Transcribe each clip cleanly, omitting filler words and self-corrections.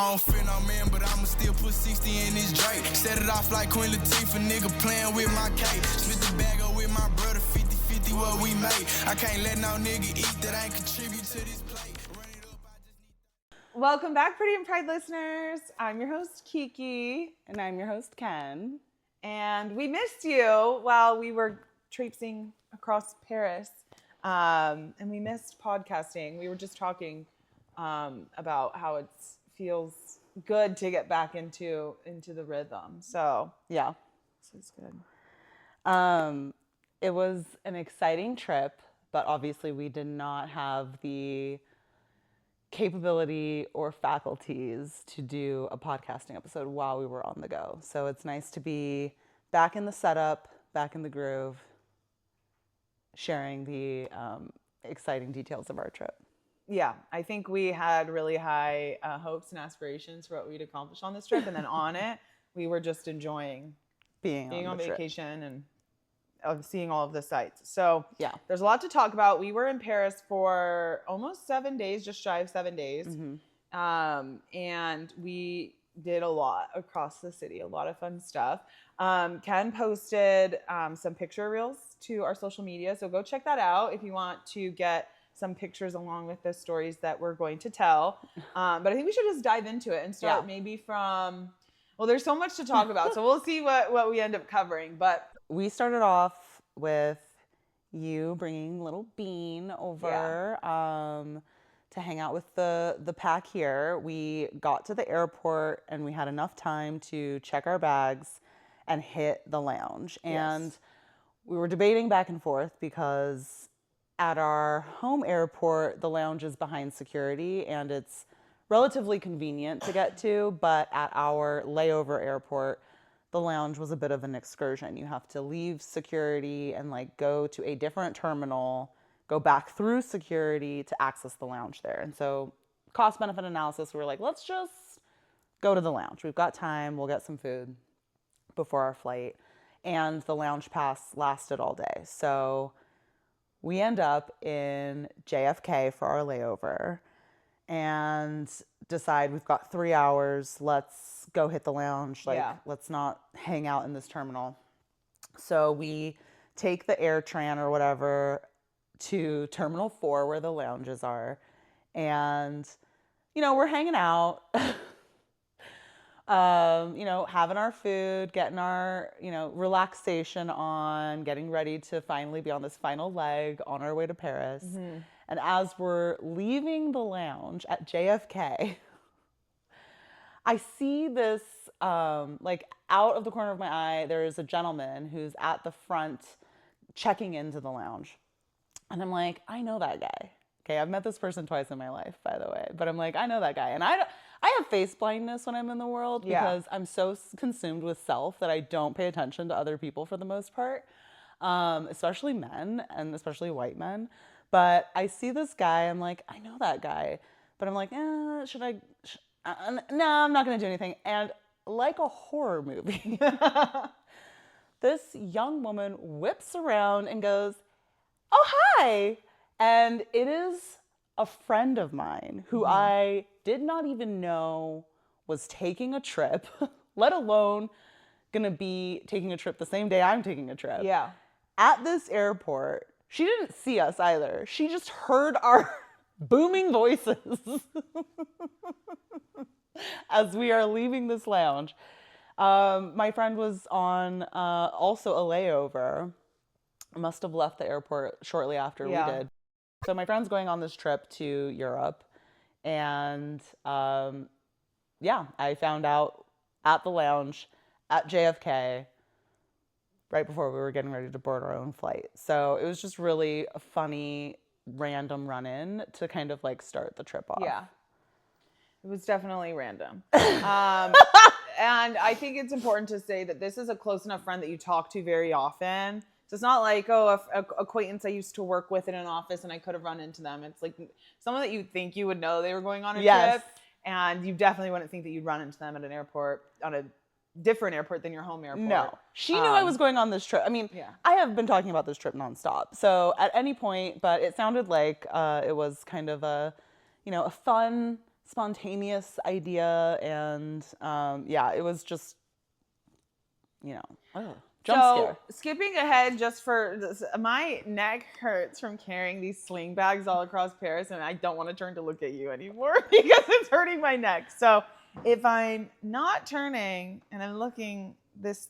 I don't feel no man, but I'ma still put 60 in this Drake. Set it off like Queen Latifah, nigga playing with my cake. Split the bag up with my brother, 50-50 what we made. I can't let no nigga eat that ain't contribute to this plate. Welcome back, Pretty and Pride listeners. I'm your host, Kiki. And I'm your host, Ken. And we missed you while we were traipsing across Paris. And we missed podcasting. We were just talking about how it feels good to get back into the rhythm. So, Yeah. this is good. It was an exciting trip, but obviously we did not have the capability or faculties to do a podcasting episode while we were on the go. So it's nice to be back in the setup, back in the groove, sharing the exciting details of our trip. Yeah, I think we had really high hopes and aspirations for what we'd accomplish on this trip. And then on it, we were just enjoying being on vacation and seeing all of the sights. So yeah, there's a lot to talk about. We were in Paris for almost 7 days, just shy of 7 days. Mm-hmm. And we did a lot across the city, a lot of fun stuff. Ken posted some picture reels to our social media. So go check that out if you want to get some pictures along with the stories that we're going to tell. But I think we should just dive into it and start maybe from, well, there's so much to talk about. So we'll see what we end up covering. But we started off with you bringing little Bean over to hang out with the pack here. We got to the airport and we had enough time to check our bags and hit the lounge. And we were debating back and forth because at our home airport, the lounge is behind security and it's relatively convenient to get to, but at our layover airport, the lounge was a bit of an excursion. You have to leave security and go to a different terminal, go back through security to access the lounge there. And so cost benefit analysis, we were like, let's just go to the lounge. We've got time, we'll get some food before our flight. And the lounge pass lasted all day. So we end up in JFK for our layover and decide we've got 3 hours. Let's go hit the lounge. Let's not hang out in this terminal. So we take the AirTran or whatever to Terminal 4 where the lounges are. And, we're hanging out, having our food, getting our, relaxation on, getting ready to finally be on this final leg on our way to Paris. Mm-hmm. And as we're leaving the lounge at JFK, I see this, out of the corner of my eye, there is a gentleman who's at the front checking into the lounge. And I'm like, I know that guy. Okay, I've met this person twice in my life, by the way. But I'm like, I know that guy. And I have face blindness when I'm in the world because I'm so consumed with self that I don't pay attention to other people for the most part, especially men and especially white men. But I see this guy, I'm like, I know that guy. But I'm like, no, I'm not going to do anything. And like a horror movie, this young woman whips around and goes, oh, hi. And it is a friend of mine who I did not even know was taking a trip, let alone going to be taking a trip the same day I'm taking a trip. yeah, At this airport. She didn't see us either. She just heard our booming voices as we are leaving this lounge. My friend was on also a layover. Must have left the airport shortly after we did. So my friend's going on this trip to Europe. And I found out at the lounge at JFK right before we were getting ready to board our own flight. So it was just really a funny, random run-in to kind of start the trip off. Yeah. It was definitely random. And I think it's important to say that this is a close enough friend that you talk to very often. So it's not like, an acquaintance I used to work with in an office and I could have run into them. It's like someone that you think you would know they were going on a trip. And you definitely wouldn't think that you'd run into them at an airport, on a different airport than your home airport. No. She knew I was going on this trip. I mean, I have been talking about this trip nonstop. So at any point, but it sounded like it was kind of a, a fun spontaneous idea, and it was just, jump scare. Skipping ahead just for this, my neck hurts from carrying these sling bags all across Paris, and I don't want to turn to look at you anymore because it's hurting my neck. So if I'm not turning and I'm looking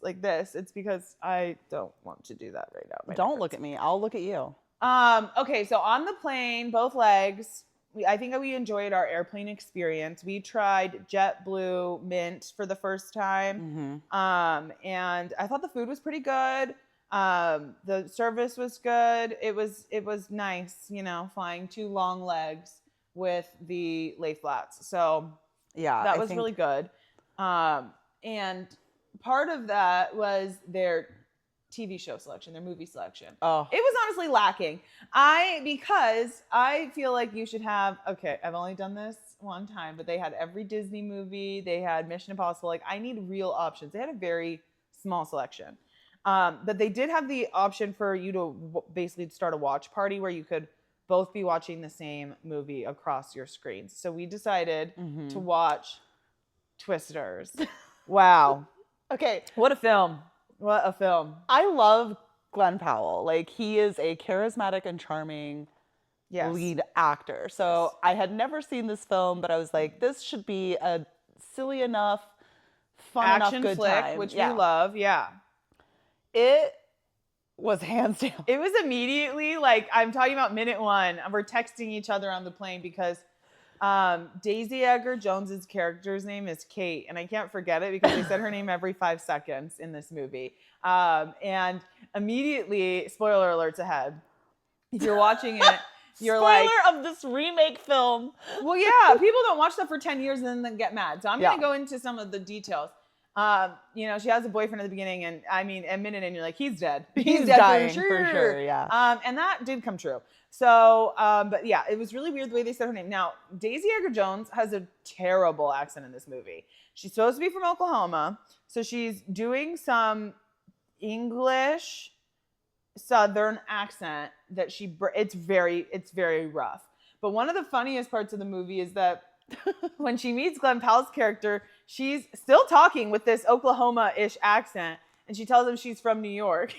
like this, it's because I don't want to do that right now. Don't look at me. I'll look at you. Okay, so on the plane, both legs, I think we enjoyed our airplane experience. We tried JetBlue Mint for the first time. And I thought the food was pretty good. The service was good. It was nice, flying 2 long legs with the lay flats. So that was really good. And part of that was their TV show selection, their movie selection. Oh. It was honestly lacking. Because I feel like you should have, I've only done this one time, but they had every Disney movie. They had Mission Impossible. Like, I need real options. They had a very small selection. But they did have the option for you to basically start a watch party where you could both be watching the same movie across your screens. So we decided to watch Twisters. Wow. Okay. What a film. What a film. I love Glenn Powell. Like, he is a charismatic and charming lead actor. So I had never seen this film, but I was like, this should be a silly enough, fun action enough, good flick, time. which we love. Yeah. It was hands down. It was immediately, like, I'm talking about minute 1. We're texting each other on the plane because Daisy Edgar Jones's character's name is Kate, and I can't forget it because they said her name every 5 seconds in this movie. And immediately, spoiler alerts ahead. If you're watching it, you're Spoiler of this remake film. Well, yeah, people don't watch stuff for 10 years and then get mad. So I'm going to go into some of the details. She has a boyfriend at the beginning, and I mean, a minute in, you're like, he's dead. He's dead dying for sure. Yeah. And that did come true. So, but yeah, it was really weird the way they said her name. Now, Daisy Edgar Jones has a terrible accent in this movie. She's supposed to be from Oklahoma, so she's doing some English Southern accent that it's very rough. But one of the funniest parts of the movie is that when she meets Glenn Powell's character, she's still talking with this Oklahoma-ish accent, and she tells him she's from New York.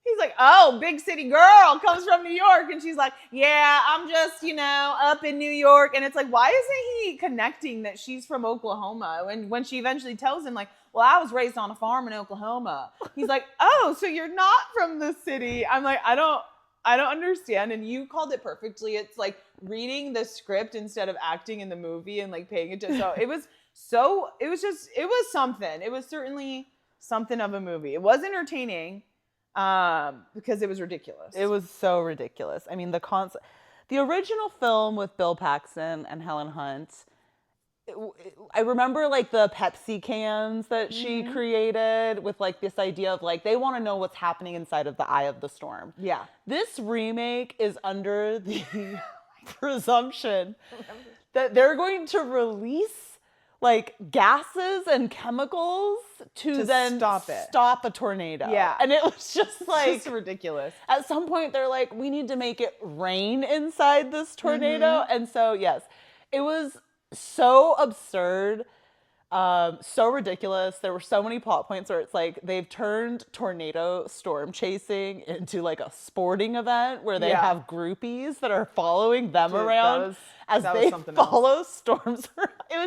He's like, oh, big city girl comes from New York. And she's like, yeah, I'm just, up in New York. And it's like, why isn't he connecting that she's from Oklahoma? When she eventually tells him, like, well, I was raised on a farm in Oklahoma. He's like, oh, so you're not from the city. I'm like, I don't understand. And you called it perfectly. It's like reading the script instead of acting in the movie and like paying attention. It was something. It was certainly something of a movie. It was entertaining. Because it was ridiculous. It was so ridiculous. I mean, the original film with Bill Paxton and Helen Hunt, I remember like the Pepsi cans that she created with like this idea of like, they want to know what's happening inside of the eye of the storm. Yeah. This remake is under the presumption that they're going to release like gases and chemicals to then stop a tornado. Yeah. And it was just like, it's just ridiculous. At some point they're like, we need to make it rain inside this tornado. And so, yes, it was so absurd, so ridiculous. There were so many plot points where it's like they've turned tornado storm chasing into like a sporting event where they have groupies that are following them around as they follow storms around. It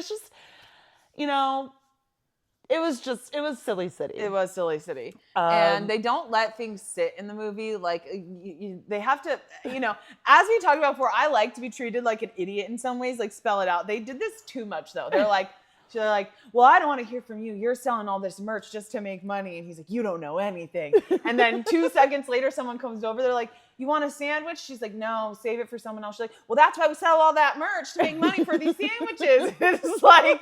was just, it was Silly City. It was Silly City. And they don't let things sit in the movie. Like, they have to, as we talked about before, I like to be treated like an idiot in some ways, like spell it out. They did this too much, though. They're like, well, I don't want to hear from you. You're selling all this merch just to make money. And he's like, you don't know anything. And then 2 seconds later, someone comes over. They're like, you want a sandwich? She's like, no, save it for someone else. She's like, well, that's why we sell all that merch to make money for these sandwiches. It's like,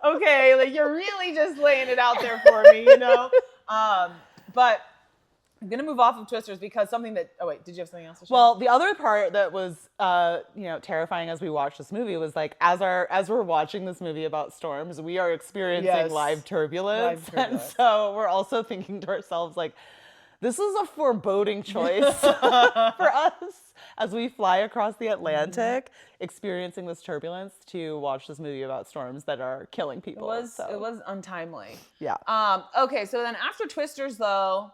okay, like you're really just laying it out there for me, But I'm going to move off of Twisters because something that, oh wait, did you have something else to share? Well, the other part that was, terrifying as we watched this movie was like, as we're watching this movie about storms, we are experiencing live turbulence. And so we're also thinking to ourselves like, this is a foreboding choice for us as we fly across the Atlantic, experiencing this turbulence to watch this movie about storms that are killing people. It was untimely. Yeah. Okay, so then after Twisters, though,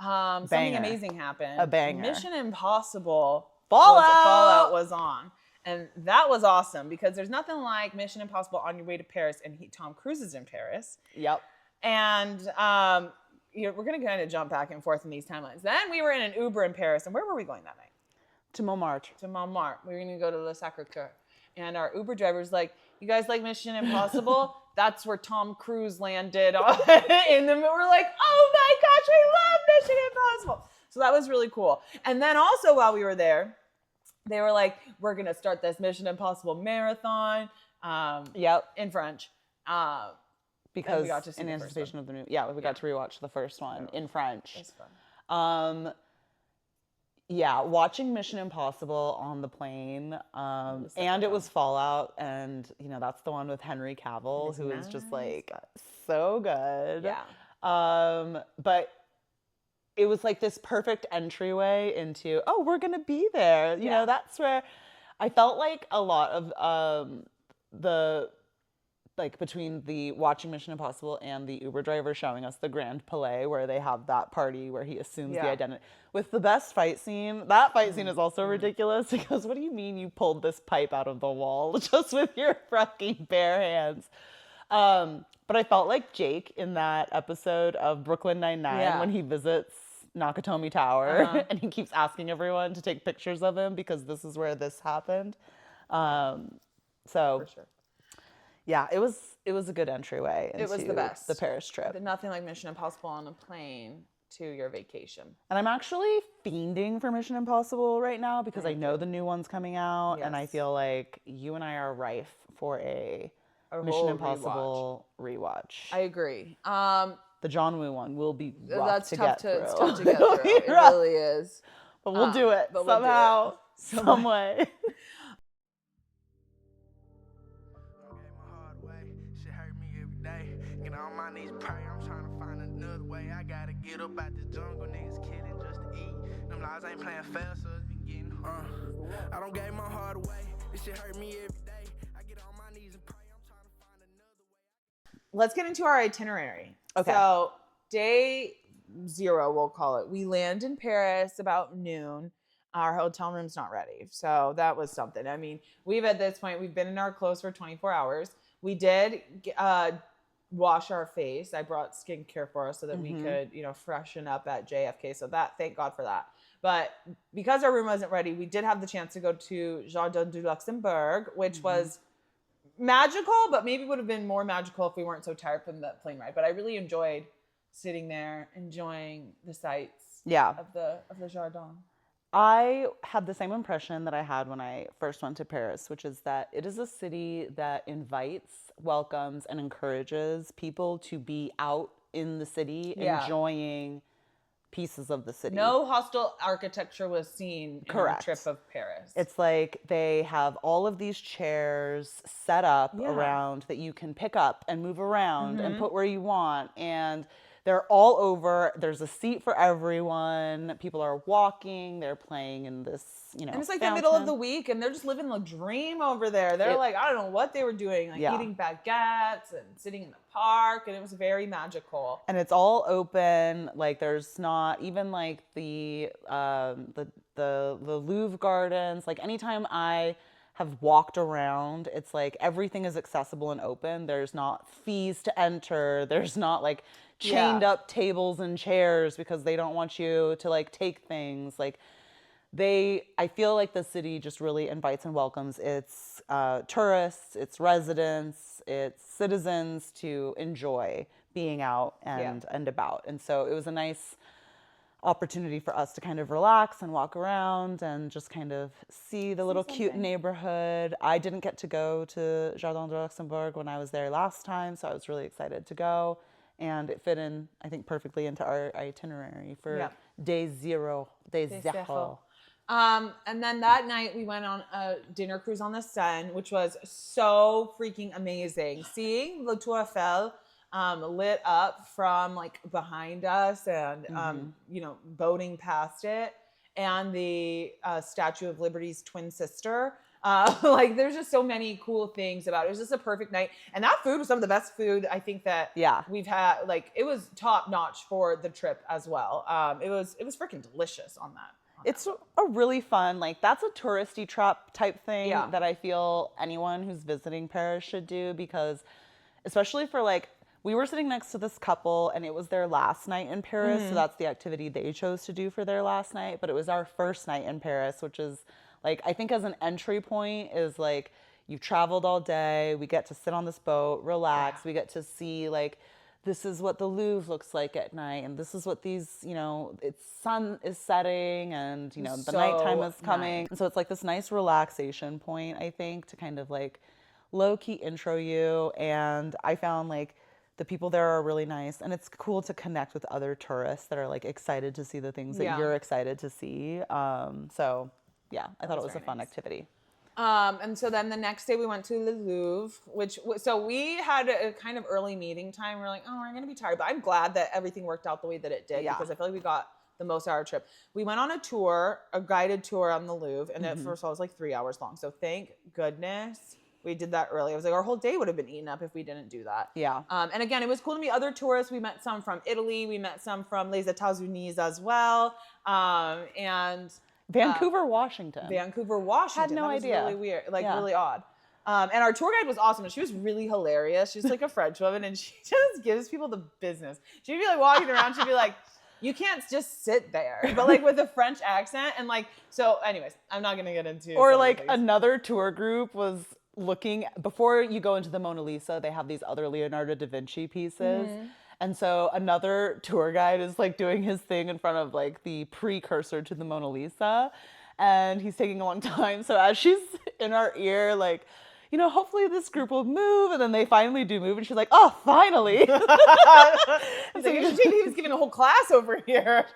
something Banger. amazing happened. A banger. Mission Impossible Fallout was on. And that was awesome because there's nothing like Mission Impossible on your way to Paris, and Tom Cruise is in Paris. Yep. And we're going to kind of jump back and forth in these timelines. Then we were in an Uber in Paris, and where were we going that night? To Montmartre. To Montmartre. We were going to go to Le Sacré-Cœur. And our Uber driver's like, you guys like Mission Impossible? That's where Tom Cruise landed in the movie. We're like, oh my gosh, we love Mission Impossible. So that was really cool. And then also while we were there, they were like, we're going to start this Mission Impossible marathon in French. Because we got to see in the anticipation of the new, we got to rewatch the first one in French. It was fun. Watching Mission Impossible on the plane, and it was Fallout, and that's the one with Henry Cavill, who is just like so good. Yeah. But it was like this perfect entryway into, we're gonna be there. You know, that's where I felt like a lot of between the watching Mission Impossible and the Uber driver showing us the Grand Palais, where they have that party where he assumes the identity. With the best fight scene, that fight scene is also ridiculous because what do you mean you pulled this pipe out of the wall just with your fucking bare hands? But I felt like Jake in that episode of Brooklyn Nine-Nine when he visits Nakatomi Tower and he keeps asking everyone to take pictures of him because this is where this happened. For sure. Yeah, it was a good entryway into it was the best. The Paris trip. But nothing like Mission Impossible on a plane to your vacation. And I'm actually fiending for Mission Impossible right now because I know the new one's coming out, and I feel like you and I are rife for a Mission Impossible rewatch. I agree. The John Woo one will be rough to get through. It's tough to get through. It really is. But we'll do it somehow, some way. On my knees, pray. I'm trying to find another way. I gotta get up out this jungle, niggas killing just to eat. Them lies ain't playing fair, so it's been getting. I don't give my heart away. This shit hurt me every day. I get on my knees and pray. I'm trying to find another way. Let's get into our itinerary. Okay. So day 0, we'll call it. We land in Paris about noon. Our hotel room's not ready, so that was something. I mean, at this point we've been in our clothes for 24 hours. We did. Wash our face. I brought skincare for us so that we could, freshen up at JFK. So thank God for that. But because our room wasn't ready, we did have the chance to go to Jardin du Luxembourg, which was magical, but maybe would have been more magical if we weren't so tired from the plane ride. But I really enjoyed sitting there, enjoying the sights of the Jardin. I had the same impression that I had when I first went to Paris, which is that it is a city that invites, welcomes, and encourages people to be out in the city, enjoying pieces of the city. No hostile architecture was seen in our trip of Paris. It's like they have all of these chairs set up around that you can pick up and move around and put where you want, and they're all over. There's a seat for everyone. People are walking. They're playing in this, and it's like the middle of the week, and they're just living the dream over there. They're like, I don't know what they were doing, like eating baguettes and sitting in the park, and it was very magical. And it's all open. Like there's not even like the Louvre gardens. Like anytime I have walked around, it's like everything is accessible and open. There's not fees to enter. There's not like chained up tables and chairs because they don't want you to like take things. Like I feel like the city just really invites and welcomes its tourists, its residents, its citizens to enjoy being out and about. And so it was a nice opportunity for us to kind of relax and walk around and just kind of see the little cute neighborhood. I didn't get to go to Jardin du Luxembourg when I was there last time, so I was really excited to go. And it fit in, I think, perfectly into our itinerary for day zero. And then that night we went on a dinner cruise on the Seine, which was so freaking amazing. Seeing the Tour Eiffel lit up from like behind us and, boating past it. and the Statue of Liberty's twin sister. Like there's just so many cool things about it. It was just a perfect night. And that food was some of the best food I think that we've had. Like it was top notch for the trip as well. It was freaking delicious on that. It's a really fun, like that's a touristy trap type thing that I feel anyone who's visiting Paris should do, because especially for like, we were sitting next to this couple and it was their last night in Paris. So that's the activity they chose to do for their last night. But it was our first night in Paris, which is like, I think as an entry point is like, you've traveled all day. We get to sit on this boat, relax. We get to see like, this is what the Louvre looks like at night. And this is what these, you know, it's sun is setting and, you know, the nighttime is coming. And so it's like this nice relaxation point, I think, to kind of like low key intro you. And I found like, the people there are really nice, and it's cool to connect with other tourists that are like excited to see the things that you're excited to see. So yeah, I thought it was a fun activity. And so then the next day we went to the Louvre, so we had a kind of early meeting time. We're like, oh, we're going to be tired, but I'm glad that everything worked out the way that it did because I feel like we got the most out of our trip. We went on a tour, a guided tour on the Louvre, and first of all, it was like 3 hours long. So thank goodness we did that early. I was like, our whole day would have been eaten up if we didn't do that. Yeah. And again, it was cool to meet other tourists. We met some from Italy. We met some from Les États-Unis as well. And Vancouver, Washington. Had no idea. Really weird, really odd. And our tour guide was awesome. And she was really hilarious. She's like a French woman, and she just gives people the business. She'd be like walking around. She'd be like, you can't just sit there, but like with a French accent. And like, so anyways, I'm not going to get into. Or like another tour group was looking, before you go into the Mona Lisa, they have these other Leonardo da Vinci pieces. And so another tour guide is like doing his thing in front of like the precursor to the Mona Lisa. And he's taking a long time. So as she's in our ear, like, you know, hopefully this group will move. And then they finally do move. And she's like, oh, finally. And so he was giving a whole class over here.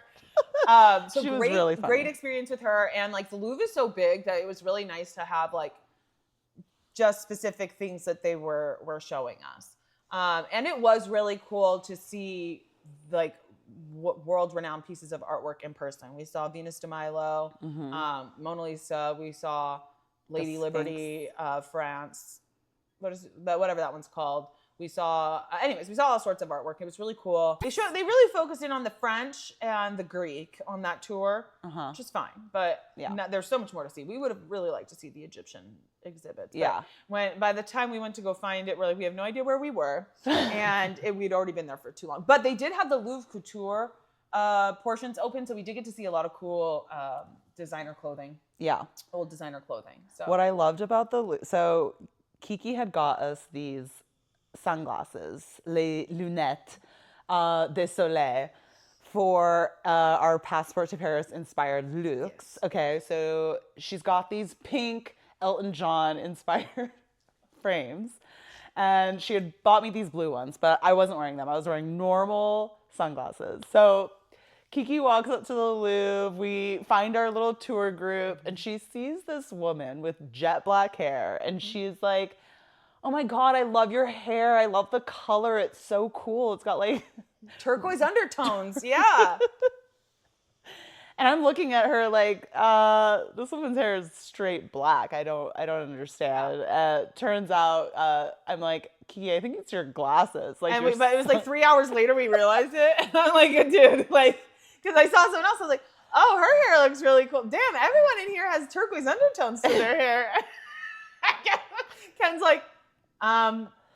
So she was really funny. Great experience with her. And like the Louvre is so big that it was really nice to have like just specific things that they were showing us. And it was really cool to see like world-renowned pieces of artwork in person. We saw Venus de Milo, Mona Lisa. We saw Lady Liberty, France. Whatever that one's called. We saw, we saw all sorts of artwork. It was really cool. They really focused in on the French and the Greek on that tour, which is fine. But there's so much more to see. We would have really liked to see the Egyptian exhibits. But by the time we went to go find it, we're like, we have no idea where we were. And we'd already been there for too long. But they did have the Louvre Couture portions open. So we did get to see a lot of cool designer clothing. Yeah. Old designer clothing. So what I loved about so Kiki had got us these sunglasses, les lunettes de soleil, for our Passport to Paris inspired looks. Yes. Okay, so she's got these pink Elton John inspired frames, and she had bought me these blue ones, but I wasn't wearing them. I was wearing normal sunglasses. So Kiki walks up to the Louvre, we find our little tour group, and she sees this woman with jet black hair, and she's like, oh my God, I love your hair. I love the color. It's so cool. It's got like turquoise undertones. Yeah. And I'm looking at her like, this woman's hair is straight black. I don't understand. Turns out, I'm like, Kiki, I think it's your glasses. Like, but it was like 3 hours later we realized it. And I'm like, dude, like, because I saw someone else. I was like, oh, her hair looks really cool. Damn, everyone in here has turquoise undertones to their hair. Ken's like,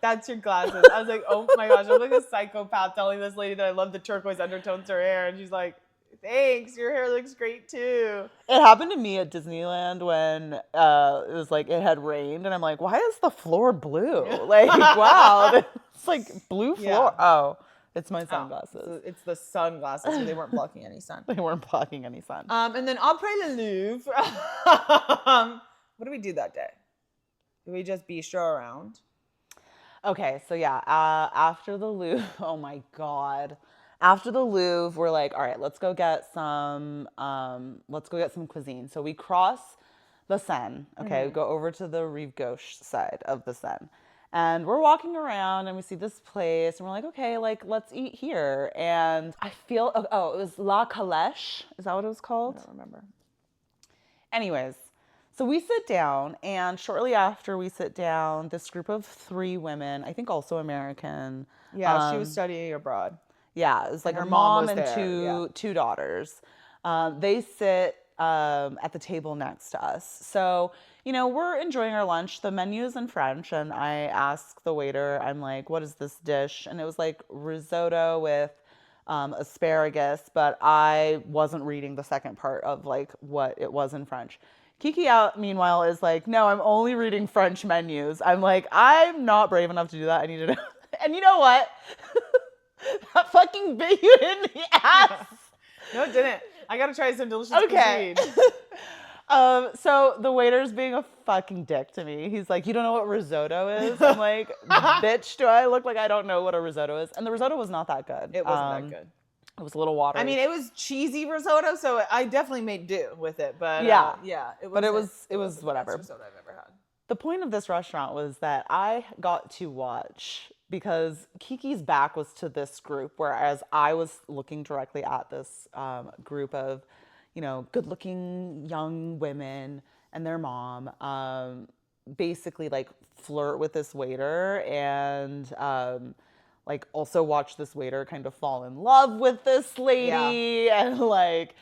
that's your glasses. I was like, oh my gosh, I'm like a psychopath telling this lady that I love the turquoise undertones to her hair. And she's like, thanks, your hair looks great too. It happened to me at Disneyland when it was like, it had rained. And I'm like, why is the floor blue? Like, wow, it's like blue floor. Yeah. Oh, it's my sunglasses. So it's the sunglasses. So they weren't blocking any sun. They weren't blocking any sun. And then après le Louvre, what did we do that day? Did we just bistro around? Okay, so yeah, after the Louvre, oh my God. After the Louvre, we're like, all right, let's go get some cuisine. So we cross the Seine, okay, we go over to the Rive Gauche side of the Seine. And we're walking around and we see this place and we're like, okay, like let's eat here. And I feel, it was La Calèche. Is that what it was called? I don't remember. Anyways, so we sit down, and shortly after we sit down, this group of 3 women, I think also American. Yeah, she was studying abroad. Yeah, it was like her a mom mom was and there, two daughters. They sit at the table next to us. So, we're enjoying our lunch. The menu is in French, and I ask the waiter, I'm like, what is this dish? And it was like risotto with asparagus, but I wasn't reading the second part of like what it was in French. Kiki out, meanwhile, is like, no, I'm only reading French menus. I'm like, I'm not brave enough to do that. I need to know. And you know what? That fucking bit you in the ass. No, it didn't. I gotta try some delicious cuisine. So the waiter's being a fucking dick to me. He's like, you don't know what risotto is? I'm like, bitch, do I look like I don't know what a risotto is? And the risotto was not that good. It wasn't that good. It was a little watery. I mean, it was cheesy risotto, so I definitely made do with it. But it was whatever. The best risotto I've ever had. The point of this restaurant was that I got to watch, because Kiki's back was to this group, whereas I was looking directly at this group of, good-looking young women and their mom, basically like flirt with this waiter and like also watch this waiter kind of fall in love with this lady, and like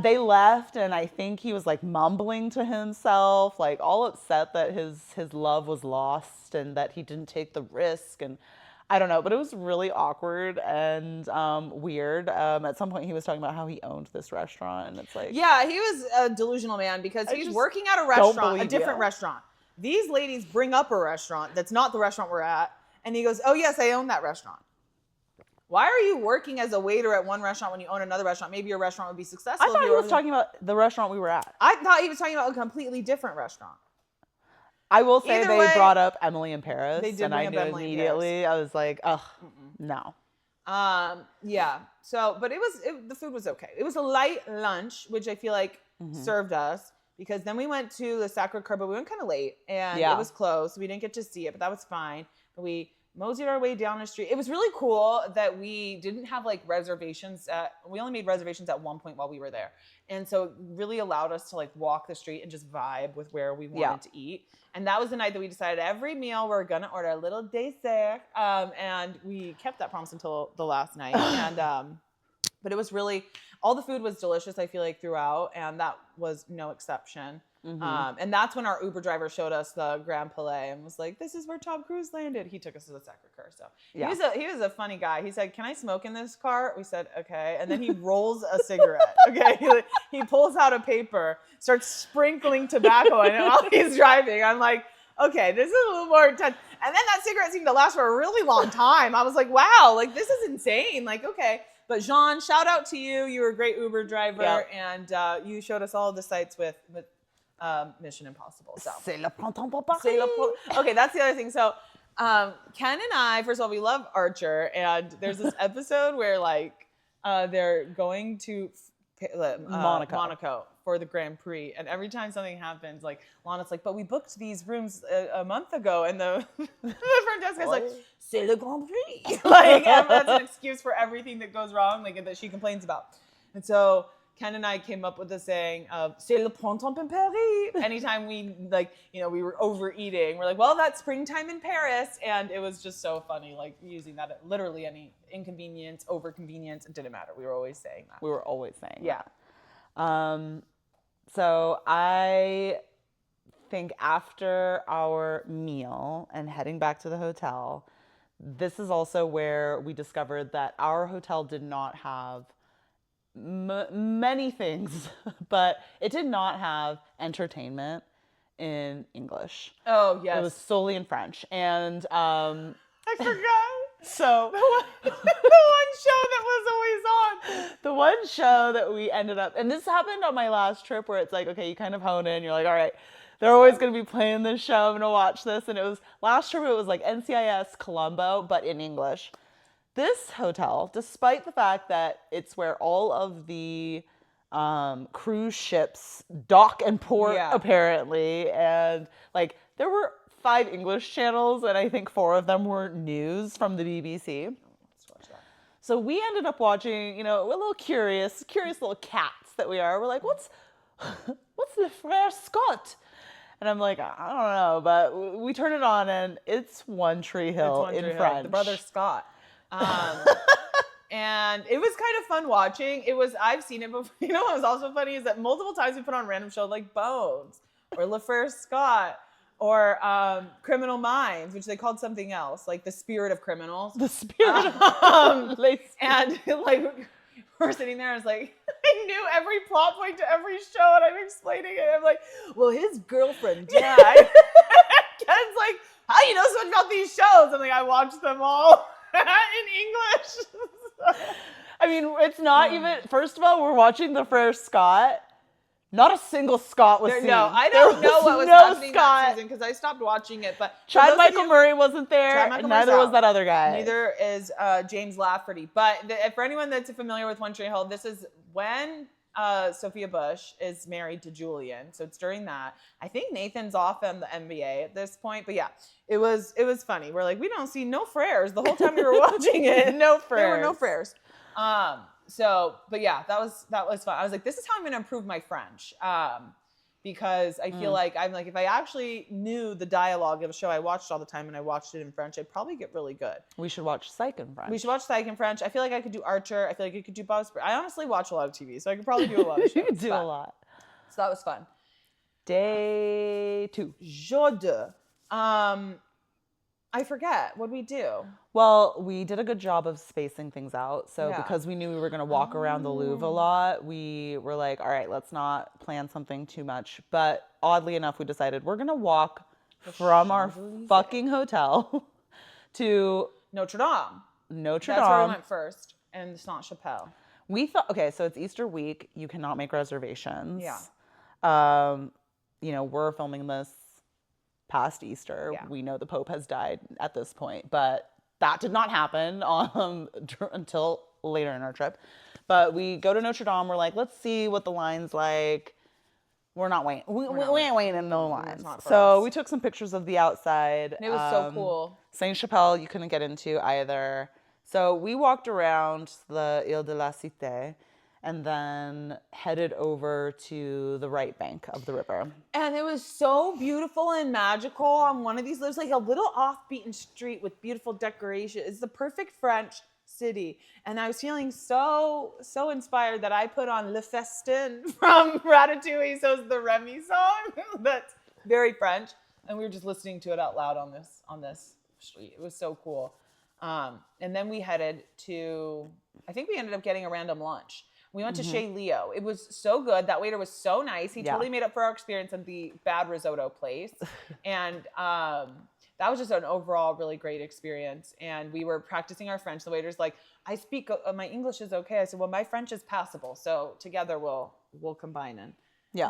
they left, and I think he was like mumbling to himself, like all upset that his love was lost and that he didn't take the risk, and I don't know, but it was really awkward and weird. At some point he was talking about how he owned this restaurant, and it's like, yeah, he was a delusional man because he's working at a restaurant, a different restaurant. These ladies bring up a restaurant that's not the restaurant we're at, and he goes, oh yes, I own that restaurant. Why are you working as a waiter at one restaurant when you own another restaurant? Maybe your restaurant would be successful. I thought he was talking about the restaurant we were at. I thought he was talking about a completely different restaurant. I will say they brought up Emily in Paris. They did and bring I up knew Emily immediately. in Paris. I was like, ugh, no. Yeah. So, but the food was okay. It was a light lunch, which I feel like served us, because then we went to the Sacré-Cœur, but we went kind of late and it was closed. So we didn't get to see it, but that was fine. But we moseyed our way down the street. It was really cool that we didn't have like reservations we only made reservations at one point while we were there. And so it really allowed us to like walk the street and just vibe with where we wanted to eat. And that was the night that we decided every meal we're gonna order a little dessert. And we kept that promise until the last night. And but it was really, all the food was delicious, I feel like, throughout, and that was no exception. And that's when our Uber driver showed us the Grand Palais and was like, this is where Tom Cruise landed. He took us to the Sacré-Cœur. So he was a funny guy. He said, can I smoke in this car? We said, okay. And then he rolls a cigarette. Okay. He pulls out a paper, starts sprinkling tobacco in it while he's driving. I'm like, okay, this is a little more intense. And then that cigarette seemed to last for a really long time. I was like, wow, like this is insane. Like, okay. But Jean, shout out to you. You were a great Uber driver, and you showed us all the sites with Mission Impossible. So. C'est le printemps pour Paris. Okay, that's the other thing. So Ken and I, first of all, we love Archer, and there's this episode where like they're going to Monaco for the Grand Prix, and every time something happens, like Lana's like, but we booked these rooms a month ago, and the front desk guy's like, c'est le Grand Prix. Like, that's an excuse for everything that goes wrong, like that she complains about. And so Ken and I came up with the saying of c'est le printemps in Paris. Anytime we we were overeating, we're like, well, that's springtime in Paris. And it was just so funny, like using that at literally any inconvenience, over convenience, it didn't matter. We were always saying that. We were always saying that. So I think after our meal and heading back to the hotel, this is also where we discovered that our hotel did not have many things, but it did not have entertainment in English. Oh, yes. It was solely in French. And I forgot. So the one show that was always on. The one show that we ended up, and this happened on my last trip, where it's like, okay, you kind of hone in, you're like, all right, they're always going to be playing this show, I'm going to watch this. And it was, last trip, it was like NCIS Colombo, but in English. This hotel, despite the fact that it's where all of the cruise ships dock and port, apparently, and like there were 5 English channels, and I think 4 of them were news from the BBC. Let's watch that. So we ended up watching, we're a little curious little cats that we are. We're like, what's the Frères Scott? And I'm like, I don't know, but we turn it on and it's One Tree Hill in French. The brother Scott. And it was kind of fun watching. I've seen it before. You know what was also funny is that multiple times we put on random shows like Bones or Le Frère Scott or Criminal Minds, which they called something else, like The Spirit of Criminals. The Spirit of And like we're sitting there, I was like, I knew every plot point to every show, and I'm explaining it. I'm like, well, his girlfriend died. Ken's like, how do you know so much about these shows? I'm like, I watched them all in English. I mean, it's not even, first of all, we're watching the Frère Scott. Not a single Scott was seen. No, I don't know what was happening that season because I stopped watching it. But Chad Michael Murray wasn't there, and neither was that other guy. Neither is James Lafferty. But for anyone that's familiar with One Tree Hill, this is when Sophia Bush is married to Julian. So it's during that. I think Nathan's off in the NBA at this point. But yeah, it was funny. We're like, we don't see no Frères the whole time we were watching it. No Frères. There were no Frères. So, but yeah, that was fun. I was like, this is how I'm going to improve my French. Because I feel like if I actually knew the dialogue of a show I watched all the time and I watched it in French, I'd probably get really good. We should watch Psych in French. We should watch Psych in French. I feel like I could do Archer. I feel like I could do Bob's. I honestly watch a lot of TV, so I could probably do a lot of shows. You could do a lot. So that was fun. Day 2. Jour 2. I forget. What did we do? Well, we did a good job of spacing things out. So because we knew we were going to walk around the Louvre a lot, we were like, all right, let's not plan something too much. But oddly enough, we decided we're going to walk from our fucking hotel to Notre Dame. That's where we went first. And Saint-Chapelle. We thought, okay, so it's Easter week. You cannot make reservations. Yeah. We're filming this past Easter. Yeah. We know the Pope has died at this point, but that did not happen until later in our trip. But we go to Notre Dame. We're like, let's see what the line's like. We're not waiting. We ain't waiting in no lines. So we took some pictures of the outside. And it was so cool. Saint-Chapelle, you couldn't get into either. So we walked around the Ile de la Cité and then headed over to the right bank of the river. And it was so beautiful and magical on one of these. There's like a little off-beaten street with beautiful decoration. It's the perfect French city. And I was feeling so inspired that I put on Le Festin from Ratatouille. So it's the Remy song that's very French. And we were just listening to it out loud on this street. It was so cool. And then we headed to, I think we ended up getting a random lunch. We went to Chez Leo. It was so good. That waiter was so nice. He totally made up for our experience at the bad risotto place. And that was just an overall really great experience. And we were practicing our French. The waiter's like, I speak, my English is okay. I said, well, my French is passable. So together we'll combine and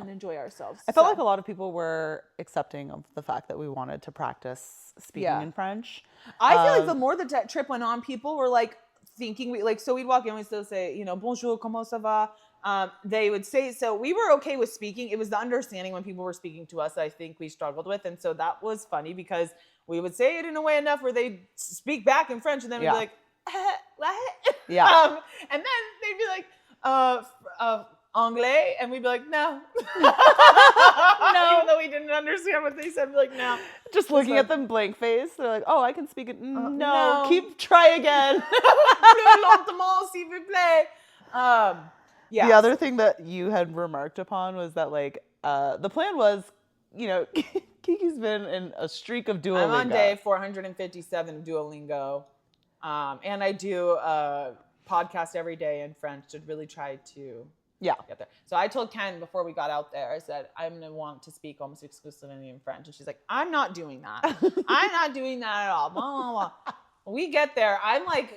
enjoy ourselves. I felt like a lot of people were accepting of the fact that we wanted to practice speaking in French. I feel like the more the trip went on, people were like, thinking so we'd walk in, we'd still say, bonjour, comment ça va? They would say, so we were okay with speaking. It was the understanding when people were speaking to us that I think we struggled with. And so that was funny because we would say it in a way enough where they'd speak back in French and then we'd be like, what? Yeah. And then they'd be like, anglais, and we'd be like, no. No. Even though we didn't understand what they said, we'd be like, no. Just looking at them blank face. They're like, oh, I can speak it. No, try again. Plus lentement, s'il vous plaît. The other thing that you had remarked upon was that the plan was, Kiki's been in a streak of Duolingo. I'm on day 457 of Duolingo. And I do a podcast every day in French to really try to get there. So I told Ken before we got out there, I said, I'm going to want to speak almost exclusively in French. And she's like, I'm not doing that. I'm not doing that at all. Blah, blah, blah. We get there. I'm like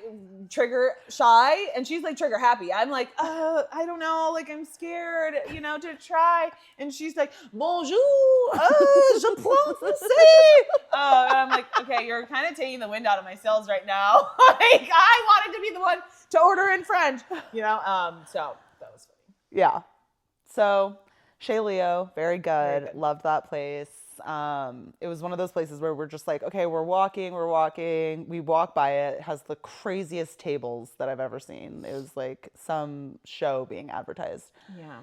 trigger shy and she's like trigger happy. I'm like, I don't know. Like I'm scared, to try. And she's like, bonjour, je parle français. And I'm like, okay, you're kind of taking the wind out of my sails right now. Like I wanted to be the one to order in French, So that was funny. Yeah. So Chez Leo, very good. good. Loved that place. It was one of those places where we're just like, okay, we're walking. We walk by it. It has the craziest tables that I've ever seen. It was like some show being advertised. Yeah.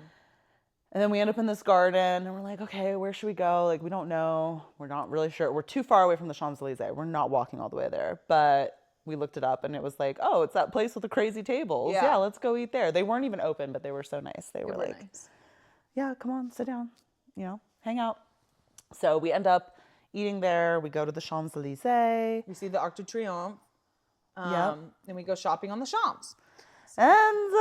And then we end up in this garden and we're like, okay, where should we go? Like, we don't know. We're not really sure. We're too far away from the Champs-Élysées. We're not walking all the way there. But we looked it up and it was like, oh, it's that place with the crazy tables. Yeah, let's go eat there. They weren't even open, but they were so nice. They were like, nice. Yeah, come on, sit down, hang out. So we end up eating there. We go to the Champs-Élysées. We see the Arc de Triomphe. Yep. Then we go shopping on the Champs. And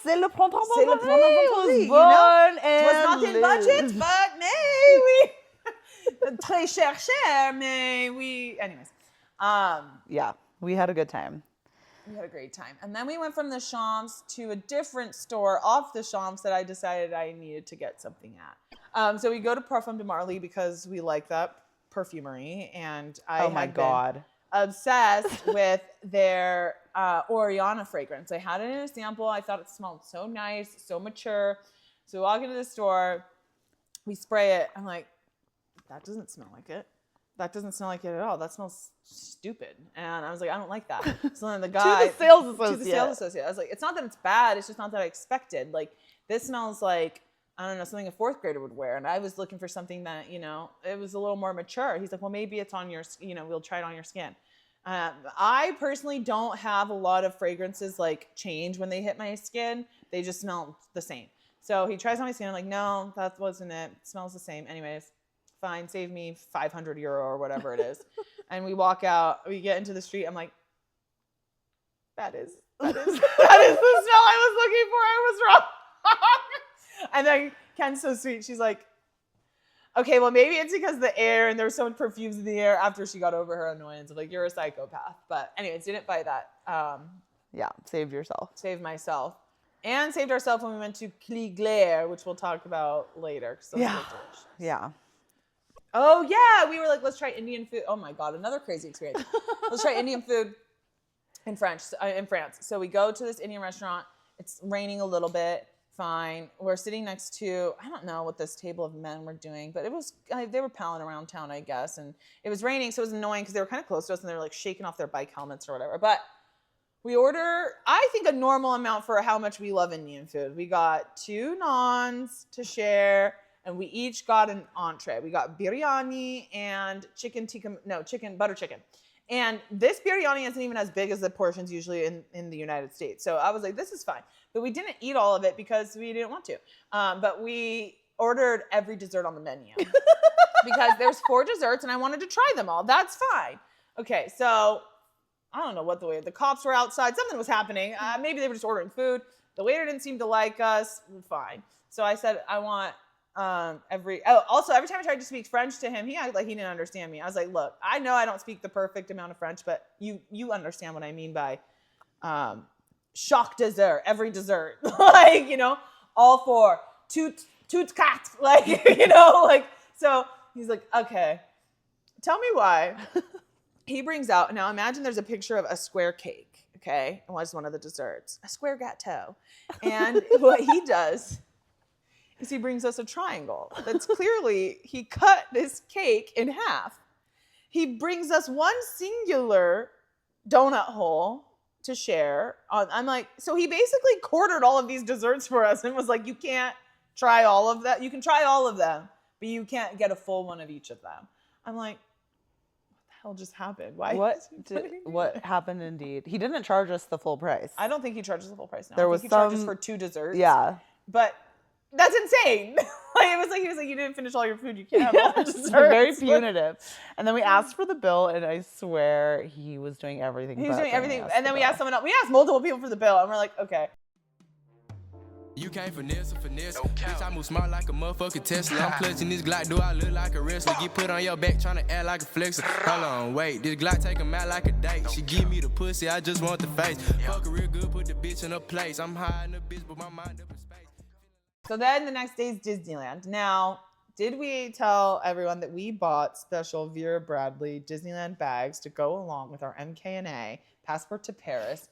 c'est le printemps C'est le printemps was Paris, born It was not in budget, but très cher, mais we. Anyways. Yeah, we had a good time. We had a great time. And then we went from the Champs to a different store off the Champs that I decided I needed to get something at. So we go to Parfum de Marly because we like that perfumery. And I had been obsessed with their Oriana fragrance. I had it in a sample. I thought it smelled so nice, so mature. So we walk into the store. We spray it. I'm like, that doesn't smell like it. That doesn't smell like it at all. That smells stupid. And I was like, I don't like that. So then the guy to the sales associate. I was like, it's not that it's bad. It's just not that I expected. Like, this smells like, I don't know, something a fourth grader would wear. And I was looking for something that, it was a little more mature. He's like, well, maybe it's on your, we'll try it on your skin. I personally don't have a lot of fragrances like change when they hit my skin. They just smell the same. So he tries on my skin. I'm like, no, that wasn't it. It smells the same. Anyways. Fine, save me 500 euro or whatever it is. And we walk out, we get into the street. I'm like, that is the smell I was looking for. I was wrong. And then Ken's so sweet. She's like, okay, well, maybe it's because of the air and there was so much perfumes in the air after she got over her annoyance of like, you're a psychopath. But anyways, didn't buy that. Yeah, saved yourself. Saved myself. And saved ourselves when we went to Cliglaire, which we'll talk about later. Yeah. Oh, yeah. We were like, let's try Indian food. Oh, my God. Another crazy experience. Let's try Indian food in France. So we go to this Indian restaurant. It's raining a little bit. Fine. We're sitting next to, I don't know what this table of men were doing, but it was, they were palling around town, I guess. And it was raining, so it was annoying because they were kind of close to us and they were like shaking off their bike helmets or whatever. But we order, I think, a normal amount for how much we love Indian food. We got 2 naans to share. And we each got an entree. We got biryani and butter chicken. And this biryani isn't even as big as the portions usually in the United States. So I was like, this is fine. But we didn't eat all of it because we didn't want to. But we ordered every dessert on the menu. Because there's 4 desserts and I wanted to try them all. That's fine. Okay, so I don't know what the cops were outside. Something was happening. Maybe they were just ordering food. The waiter didn't seem to like us. Fine. So I said, I want... every time I tried to speak French to him, he acted like he didn't understand me. I was like, look, I know I don't speak the perfect amount of French, but you understand what I mean by chaque dessert, every dessert. Like, all 4, tout quatre, like, so he's like, okay, tell me why. He brings out, now imagine there's a picture of a square cake, okay? It was one of the desserts, a square gâteau. And what he does is he brings us a triangle that's clearly, he cut this cake in half. He brings us one singular donut hole to share. I'm like, so he basically quartered all of these desserts for us and was like, you can't try all of that. You can try all of them, but you can't get a full one of each of them. I'm like, what the hell just happened? Why? What happened indeed? He didn't charge us the full price. I don't think he charges the full price now. There he charges for 2 desserts. Yeah. But that's insane. He was like, you didn't finish all your food. You can't have all the desserts. Very punitive. And then we asked for the bill, and I swear he was doing everything. He was doing everything. And then we asked someone else. We asked multiple people for the bill, and we're like, okay. You can't finesse. Bitch, I move smart like a motherfucking Tesla. I'm clutching this Glock, do I look like a wrestler? Get put on your back, tryna act like a flexer. Hold on, wait, this Glock take him out like a date. She give me the pussy, I just want the face. Fuck her real good, put the bitch in her place. I'm high in the bitch, but my mind up in space. So then the next day is Disneyland. Now, did we tell everyone that we bought special Vera Bradley Disneyland bags to go along with our MKNA Passport to Paris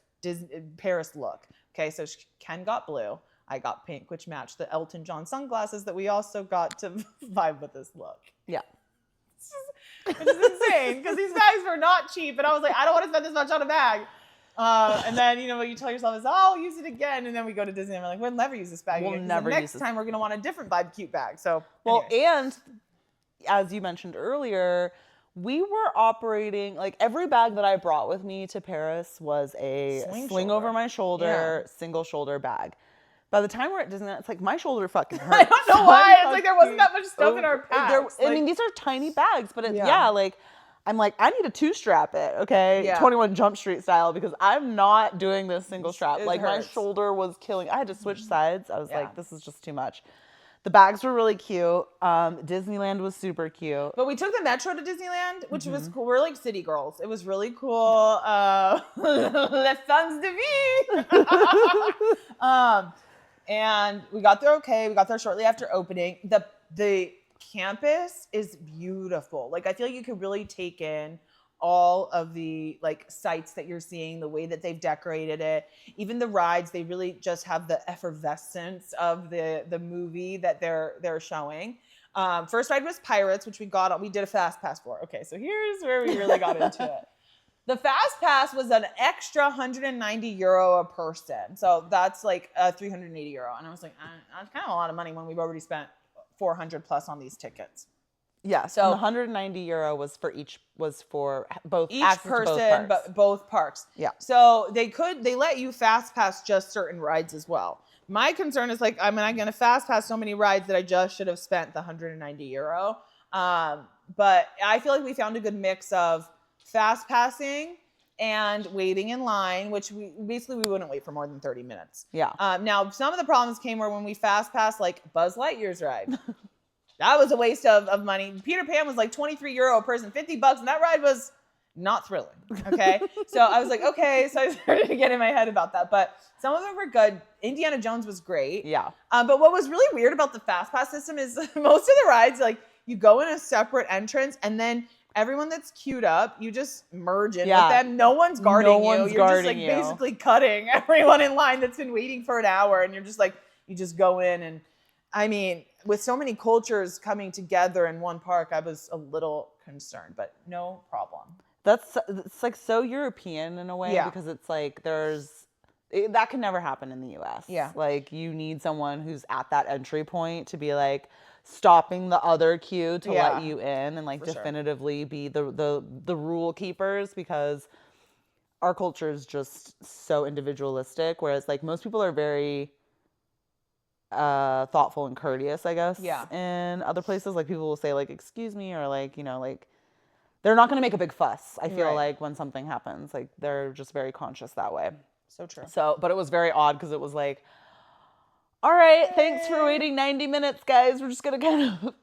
Paris look? Okay, so Ken got blue. I got pink, which matched the Elton John sunglasses that we also got to vibe with this look. Yeah. Which is insane because these bags were not cheap. And I was like, I don't want to spend this much on a bag. And then, what you tell yourself is, oh, I'll use it again. And then we go to Disney and we're like, we'll never use this bag again. Next time we're going to want a different vibe cute bag. So, and as you mentioned earlier, we were operating, like every bag that I brought with me to Paris was a sling over my shoulder, single shoulder bag. By the time we're at Disneyland, it's like my shoulder fucking hurts. I don't know why. It's like there wasn't that much stuff in our packs. I mean, these are tiny bags, but it's, like, I'm like, I need to 2-strap it, okay? Yeah. 21 Jump Street style, because I'm not doing this single strap. Like, hurts. my shoulder was killing. I had to switch sides. I was like, this is just too much. The bags were really cute. Disneyland was super cute. But we took the metro to Disneyland, which was cool. We're like city girls. It was really cool. Les Sons de Vie. And we got there okay. We got there shortly after opening. The campus is beautiful. Like, I feel like you could really take in all of the like sights that you're seeing, the way that they've decorated it. Even the rides, they really just have the effervescence of the movie that they're showing. First ride was Pirates, which we did a fast pass for. Okay, so here's where we really got into it. The fast pass was an extra 190 euro a person. So that's like 380 euro. And I was like, that's kind of a lot of money when we've already spent 400 plus on these tickets. Yeah, so the 190 euro was for both each access person, to both parks. but both parks. Yeah. So they let you fast pass just certain rides as well. My concern is like, am I going to fast pass so many rides that I just should have spent the 190 euro? But I feel like we found a good mix of fast passing and waiting in line, which we wouldn't wait for more than 30 minutes. Yeah. Now, some of the problems came where when we fast passed like Buzz Lightyear's ride. That was a waste of money. Peter Pan was like 23 euro a person, $50, and that ride was not thrilling. Okay. So I was like, okay. So I started to get in my head about that. But some of them were good. Indiana Jones was great. Yeah. But what was really weird about the fast pass system is most of the rides, like you go in a separate entrance and then everyone that's queued up, you just merge in with them. No one's guarding you. You're just like basically cutting everyone in line that's been waiting for an hour. And you're just like, you just go in. And I mean, with so many cultures coming together in one park, I was a little concerned, but no problem. It's like so European in a way because it's like that can never happen in the US. Yeah. Like you need someone who's at that entry point to be like stopping the other queue to let you in and like definitively be the rule keepers, because our culture is just so individualistic, whereas like most people are very thoughtful and courteous, I guess. Yeah. In other places, like people will say like, excuse me, or like, like they're not going to make a big fuss. I feel like when something happens, like they're just very conscious that way. So true. So, but it was very odd because it was like, all right, thanks for waiting 90 minutes, guys. We're just going to kind of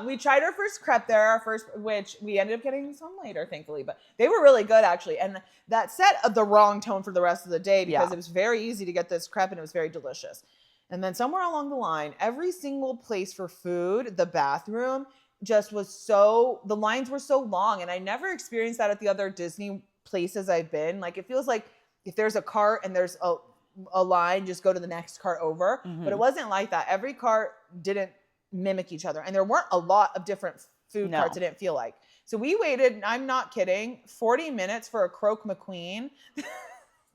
we tried our first crepe there, which we ended up getting some later, thankfully, but they were really good actually. And that set the wrong tone for the rest of the day because it was very easy to get this crepe and it was very delicious. And then somewhere along the line, every single place for food, the bathroom just was the lines were so long. And I never experienced that at the other Disney places I've been. Like it feels like if there's a cart and there's a line, just go to the next cart over. Mm-hmm. But it wasn't like that. Every cart didn't mimic each other. And there weren't a lot of different food carts, it didn't feel like. So we waited, I'm not kidding, 40 minutes for a Croque McQueen.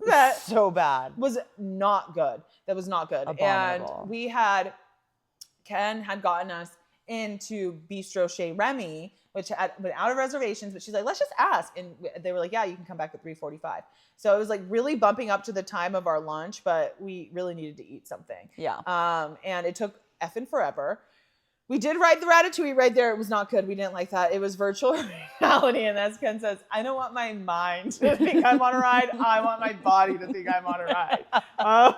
That so bad. Was not good. That was not good. Abominable. And Ken had gotten us into Bistro Chez Remy, which had been out of reservations, but she's like, let's just ask. And they were like, yeah, you can come back at 3:45. So it was like really bumping up to the time of our lunch, but we really needed to eat something. Yeah. And it took effing forever. We did ride the Ratatouille right there. It was not good. We didn't like that. It was virtual reality. And as Ken says, I don't want my mind to think I'm on a ride. I want my body to think I'm on a ride. And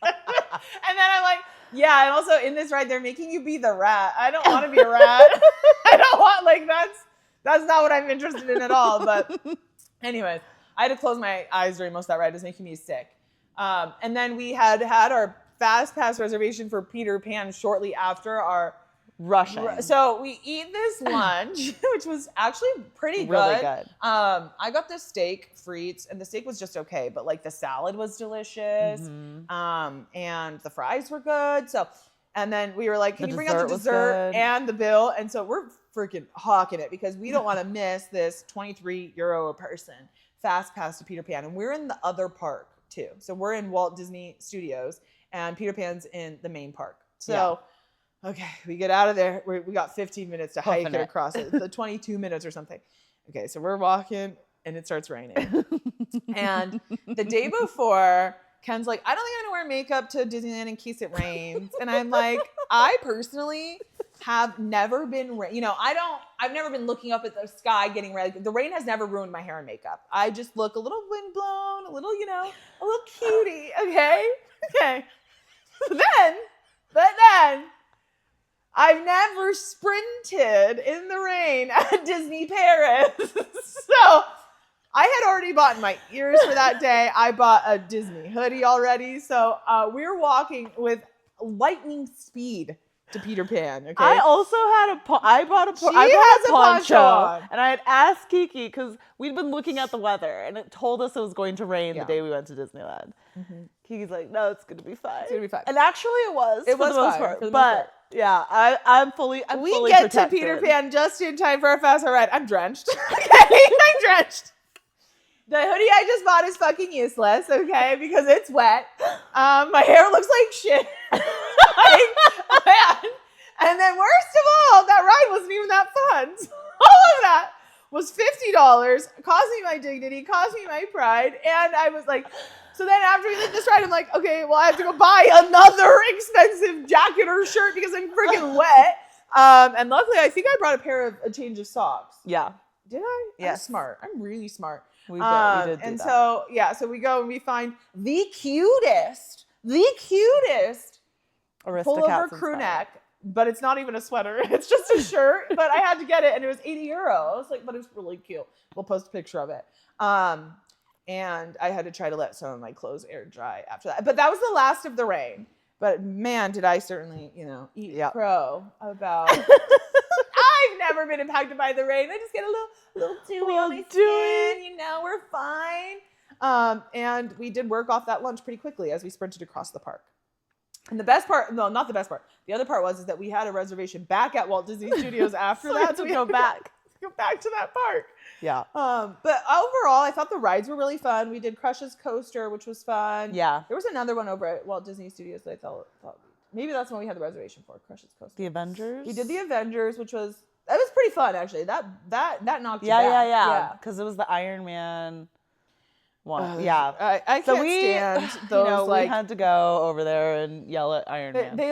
then I'm like, yeah. And also in this ride, they're making you be the rat. I don't want to be a rat. I don't want, like, that's not what I'm interested in at all. But anyways, I had to close my eyes during most of that ride. It was making me sick. And then we had our fast pass reservation for Peter Pan shortly after our Rushing. So we eat this lunch, which was actually pretty good. Really good. I got the steak frites, and the steak was just okay, but like the salad was delicious. And the fries were good. So, and then we were like, can you bring out the dessert and the bill? And so we're freaking hawking it because we don't want to miss this €23 a person fast pass to Peter Pan. And we're in the other park too. So we're in Walt Disney Studios and Peter Pan's in the main park. So, okay, we get out of there. We got 15 minutes to hike it across it. The 22 minutes or something. Okay, so we're walking and it starts raining. And the day before, Ken's like, I don't think I'm gonna wear makeup to Disneyland in case it rains. And I'm like, I personally have never been, I've never been looking up at the sky getting ready. The rain has never ruined my hair and makeup. I just look a little windblown, a little cutie. Okay. But then I've never sprinted in the rain at Disney Paris. So I had already bought my ears for that day. I bought a Disney hoodie already. So we're walking with lightning speed to Peter Pan. Okay. I also had I bought a poncho on. And I had asked Kiki because we'd been looking at the weather and it told us it was going to rain the day we went to Disneyland. Kiki's like, no, it's going to be fine. It's going to be fine. And actually it was. It was for the most part. But yeah, I'm fully we get protected. To Peter Pan just in time for our fast ride. I'm drenched. Okay, I'm drenched. The hoodie I just bought is fucking useless, okay, because it's wet. My hair looks like shit. And then worst of all, that ride wasn't even that fun. So all of that was $50, cost me my dignity, cost me my pride, and I was like, so then after we did this ride, I'm like, okay, well, I have to go buy another expensive jacket or shirt because I'm freaking wet. And luckily, I think I brought a change of socks. Yeah. Did I? Yes. I'm smart. I'm really smart. We did and that. So we go and we find the cutest pullover crew neck, but it's not even a sweater. It's just a shirt, but I had to get it and it was €80. Like, but it's really cute. We'll post a picture of it. And I had to try to let some of my clothes air dry after that. But that was the last of the rain. But man, did I certainly, eat crow about... I've never been impacted by the rain. I just get a little dewy on my skin. We're fine. And we did work off that lunch pretty quickly as we sprinted across the park. And the best part, no, not the best part. The other part was that we had a reservation back at Walt Disney Studios after that. So we go back. Go back to that park. Yeah. But overall, I thought the rides were really fun. We did Crush's Coaster, which was fun. Yeah. There was another one over at Walt Disney Studios that I thought maybe that's the one we had the reservation for, Crush's Coaster. The Avengers? We did the Avengers, that was pretty fun actually. That knocked you back. Yeah. Because it was the Iron Man one. I can't stand those. We had to go over there and yell at Iron Man. They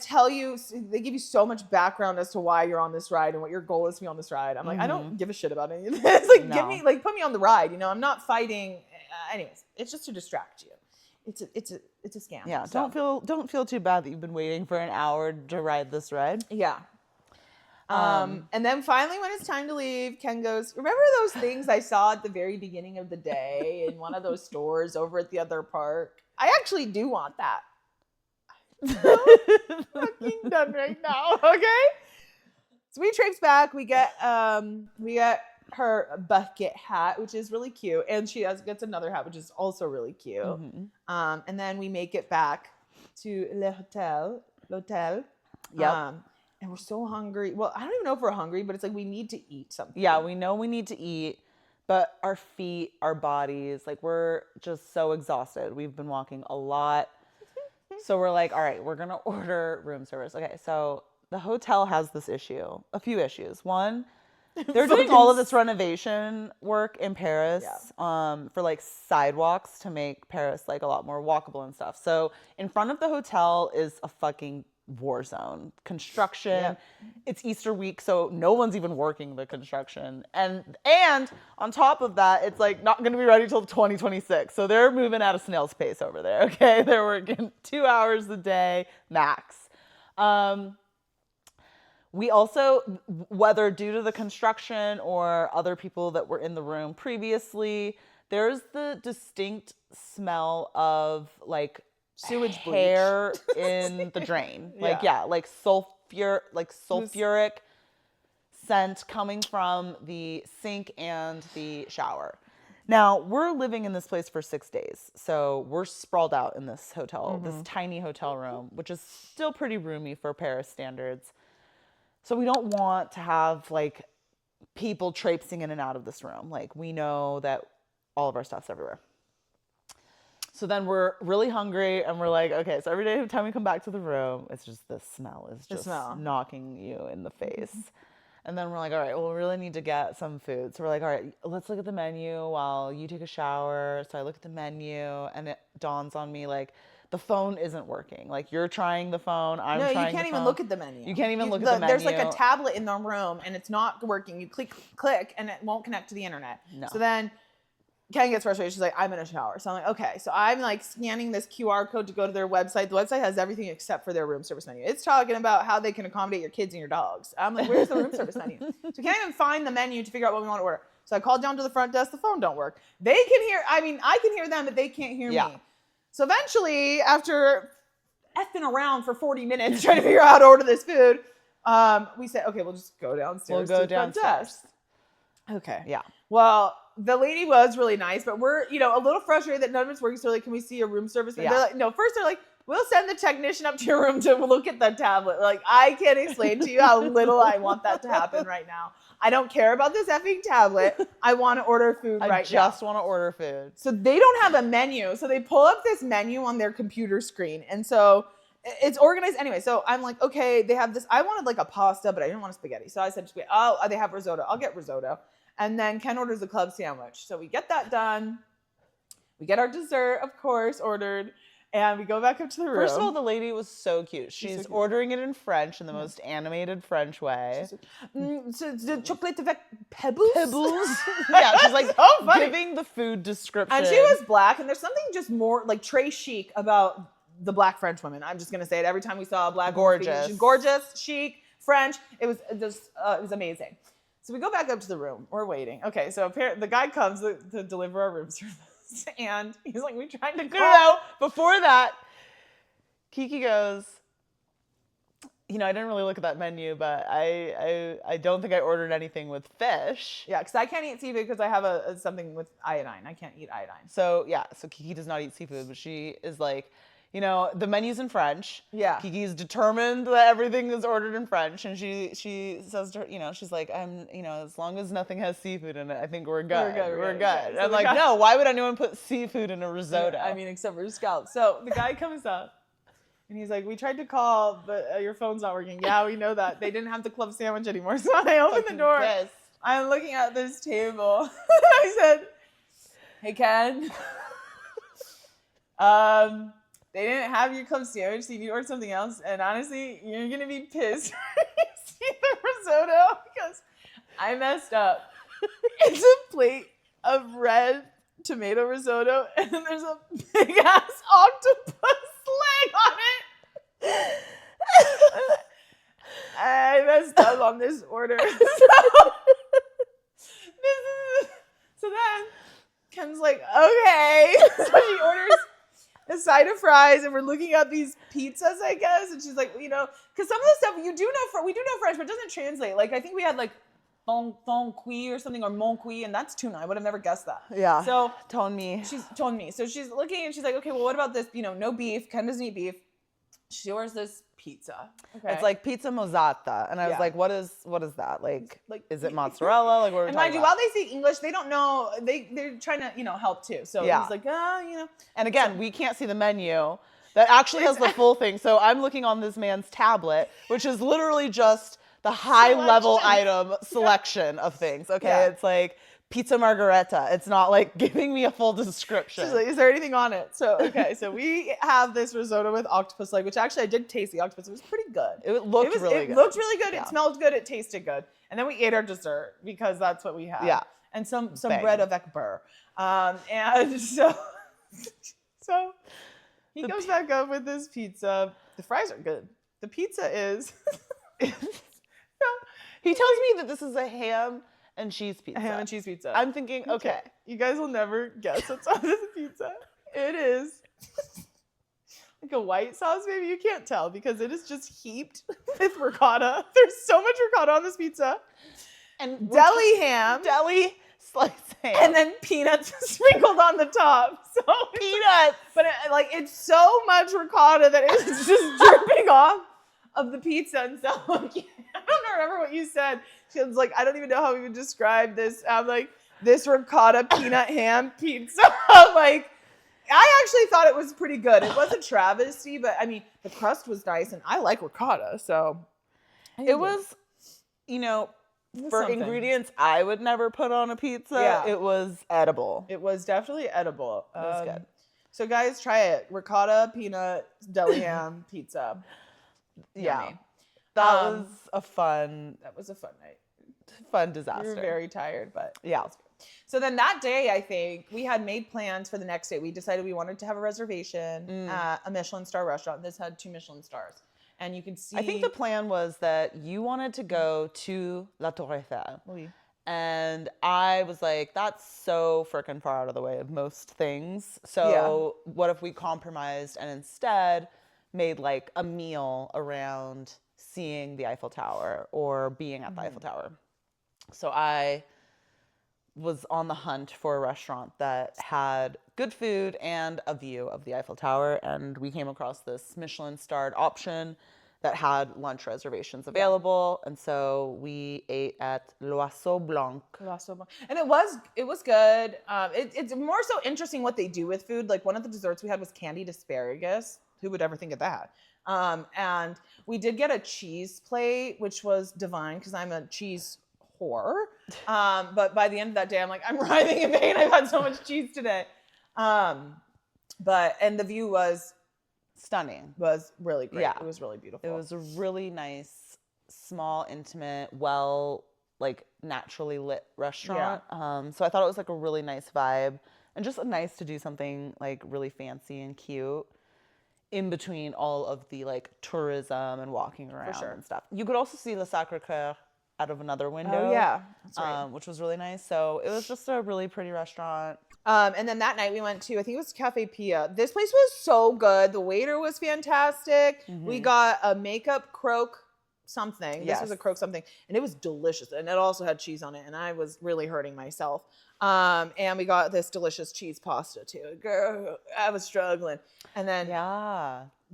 tell you, they give you so much background as to why you're on this ride and what your goal is to be on this ride. I'm like, I don't give a shit about any of this. Like, put me on the ride. I'm not fighting. Anyways, it's just to distract you. It's a scam. Yeah. So. Don't feel too bad that you've been waiting for an hour to ride this ride. Yeah. And then finally, when it's time to leave, Ken goes, remember those things I saw at the very beginning of the day in one of those stores over at the other park? I actually do want that. I'm fucking done right now. Okay. So we traipse back. We get her bucket hat, which is really cute. And she gets another hat, which is also really cute. Mm-hmm. And then we make it back to l'hotel. Yep. And we're so hungry. Well, I don't even know if we're hungry, but it's like we need to eat something. Yeah, we know we need to eat, but our feet, our bodies, like we're just so exhausted. We've been walking a lot. So we're like, all right, we're going to order room service. Okay, so the hotel has this issue, a few issues. One, they're doing all of this renovation work in Paris for like sidewalks to make Paris like a lot more walkable and stuff. So in front of the hotel is a fucking war zone. Construction. Yeah. It's Easter week, so no one's even working the construction. And on top of that, it's like not going to be ready till 2026. So they're moving at a snail's pace over there. Okay, they're working 2 hours a day max. We also, whether due to the construction or other people that were in the room previously, there's the distinct smell of like sewage hair in the drain. Like, like sulfuric scent coming from the sink and the shower. Now, we're living in this place for 6 days, so we're sprawled out in this hotel, this tiny hotel room, which is still pretty roomy for Paris standards. So we don't want to have, like, people traipsing in and out of this room. Like, we know that all of our stuff's everywhere. So then we're really hungry, and we're like, okay, so every time we come back to the room, it's just the smell is just knocking you in the face. And then we're like, all right, well, we really need to get some food. So we're like, all right, let's look at the menu while you take a shower. So I look at the menu, and it dawns on me, like, the phone isn't working. Like, you're trying the phone, I'm trying the phone. No, you can't even look at the menu. You can't even look at the menu. There's like a tablet in the room, and it's not working. You click, and it won't connect to the internet. No. So then Ken gets frustrated. She's like, I'm in a shower. So I'm like, okay. So I'm like scanning this QR code to go to their website. The website has everything except for their room service menu. It's talking about how they can accommodate your kids and your dogs. I'm like, where's the room service menu? So we can't even find the menu to figure out what we want to order. So I called down to the front desk. The phone don't work. They can hear, I can hear them, but they can't hear me. So eventually, after effing around for 40 minutes trying to figure out how to order this food, we said, okay, we'll just go downstairs. We'll go downstairs. Okay. Yeah. Well, the lady was really nice, but we're, a little frustrated that none of it's working. So we're like, can we see your room service? Yeah. They're like, no, first they're like, we'll send the technician up to your room to look at the tablet. Like, I can't explain to you how little I want that to happen right now. I don't care about this effing tablet. I want to order food right now. I just want to order food. So they don't have a menu. So they pull up this menu on their computer screen. And so it's organized anyway. So I'm like, okay, they have this. I wanted like a pasta, but I didn't want a spaghetti. So I said, oh, they have risotto. I'll get risotto. And then Ken orders a club sandwich. So we get that done. We get our dessert, of course, ordered. And we go back up to the room. First of all, the lady was so cute. She's ordering it in French, in the most animated French way. The chocolate avec pebbles? Pebbles. Yeah, she's like giving the food description. And she was black, and there's something just more like très chic about the black French women. I'm just going to say it every time we saw a black woman. She's gorgeous, chic, French. It was just, it was amazing. So we go back up to the room. We're waiting. Okay, so the guy comes to deliver our room service. And he's like, we tried to call. No. Before that, Kiki goes, I didn't really look at that menu, but I don't think I ordered anything with fish. Yeah, because I can't eat seafood because I have something with iodine. I can't eat iodine. So Kiki does not eat seafood, but she is like, the menu's in French. Yeah. Kiki's determined that everything is ordered in French. And she says to her, she's like, as long as nothing has seafood in it, I think we're good. We're good. And I'm like, no, why would anyone put seafood in a risotto? Yeah, except for scallops. So the guy comes up and he's like, we tried to call, but your phone's not working. Yeah, we know that. They didn't have the club sandwich anymore. So I opened the door. Pissed. I'm looking at this table. I said, hey, Ken. They didn't have your club sandwich, so you need to order something else. And honestly, you're going to be pissed when you see the risotto because I messed up. It's a plate of red tomato risotto, and then there's a big-ass octopus leg on it. I messed up on this order. So then Ken's like, okay. So she orders a side of fries, and we're looking at these pizzas, I guess. And she's like, because some of the stuff we do know French, but it doesn't translate. Like, I think we had like thon cuit or something, or mon cuit, and that's tuna. I would have never guessed that. Yeah. So ton me. So she's looking, and she's like, okay, well, what about this? No beef. Ken doesn't eat beef. She orders this pizza. Okay. It's like pizza mozzata, and I was like, what is that? Like is it mozzarella? Like, what are we and talking mind you, about? while they speak English, they don't know. They're trying to help too. So he's like, And again, we can't see the menu that actually has the full thing. So I'm looking on this man's tablet, which is literally just the high level item selection of things. Okay, it's like pizza margherita. It's not like giving me a full description. She's like, is there anything on it? So, okay, so we have this risotto with octopus leg, which actually I did taste the octopus. It was pretty good. It looked really good. It looked really good. Yeah. It smelled good. It tasted good. And then we ate our dessert because that's what we had. Yeah. And some bread avec beurre. And so he comes back up with this pizza. The fries are good. The pizza is... He tells me that this is a ham and cheese pizza. A ham and cheese pizza. I'm thinking, okay. You guys will never guess what's on this pizza. It is like a white sauce, maybe. You can't tell because it is just heaped with ricotta. There's so much ricotta on this pizza. And Deli ham. Deli sliced ham. And then peanuts sprinkled on the top. So peanuts. But it's so much ricotta that it's just dripping off of the pizza. And so I don't remember what you said. She was like, I don't even know how we would describe this. I'm like, this ricotta peanut ham pizza. Like, I actually thought it was pretty good. It was a travesty, but I mean, the crust was nice, and I like ricotta, so. It was, for something. ingredients I would never put on a pizza, it was edible. It was definitely edible. It was good. So guys, try it. Ricotta, peanut, deli ham, pizza. Yeah. Yummy. That was a fun night. Fun disaster. We were very tired, but yeah. So then that day, I think, we had made plans for the next day. We decided we wanted to have a reservation at a Michelin star restaurant. This had 2 Michelin stars. And you can see... I think the plan was that you wanted to go to La Tour Eiffel. Oui. And I was like, that's so freaking far out of the way of most things. So what if we compromised and instead made like a meal around seeing the Eiffel Tower or being at the Eiffel Tower? So I was on the hunt for a restaurant that had good food and a view of the Eiffel Tower. And we came across this Michelin starred option that had lunch reservations available. And so we ate at L'Oiseau Blanc. And it was good. It's more so interesting what they do with food. Like one of the desserts we had was candied asparagus. Who would ever think of that? And we did get a cheese plate, which was divine because I'm a cheese whore. But by the end of that day, I'm like, I'm writhing in pain. I've had so much cheese today. And the view was stunning. Was really great. Yeah. It was really beautiful. It was a really nice, small, intimate, naturally lit restaurant. Yeah. So I thought it was like a really nice vibe and just nice to do something like really fancy and cute in between all of the like tourism and walking around and stuff. You could also see Le Sacré-Cœur out of another window. Oh, yeah. That's right. Which was really nice. So it was just a really pretty restaurant. And then that night we went to, I think it was Cafe Pia. This place was so good. The waiter was fantastic. Mm-hmm. We got a makeup croque something. This was a croque something. And it was delicious. And it also had cheese on it. And I was really hurting myself. And we got this delicious cheese pasta too. Girl, I was struggling. And then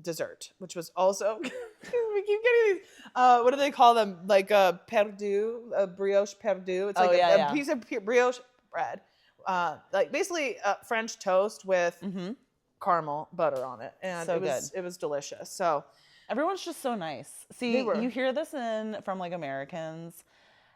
dessert, which was also, we keep getting these, what do they call them? Like a perdu, a brioche perdu. It's like a piece of brioche bread. Like basically French toast with caramel butter on it. And so it was delicious. So everyone's just so nice. See, you hear this from like Americans.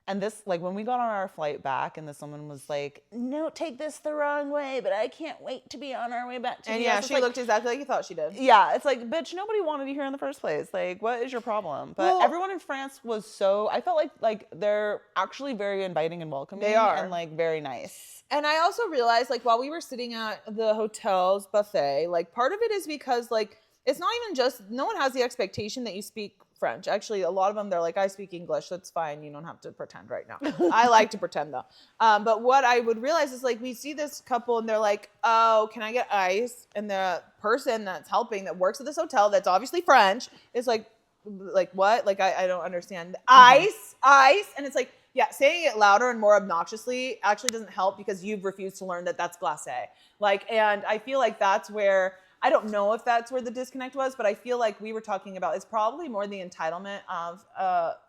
And this, like when we got on our flight back and this woman was like, no, take this the wrong way, but I can't wait to be on our way back to the US. She looked exactly like you thought she did. Yeah, it's like, bitch, nobody wanted you here in the first place. Like, what is your problem? But everyone in France was I felt like they're actually very inviting and welcoming. They are. And like very nice. And I also realized like while we were sitting at the hotel's buffet, like part of it is because like, it's not even just, no one has the expectation that you speak French. Actually, a lot of them, they're like, I speak English. That's fine. You don't have to pretend right now. I like to pretend though. But what I would realize is like, we see this couple and they're like, oh, can I get ice? And the person that's helping that works at this hotel, that's obviously French, is like what? Like, I don't understand. Ice. And it's like, yeah, saying it louder and more obnoxiously actually doesn't help because you've refused to learn that that's glacé. Like, and I feel like that's where, I don't know if that's where the disconnect was, but I feel like we were talking about it's probably more the entitlement of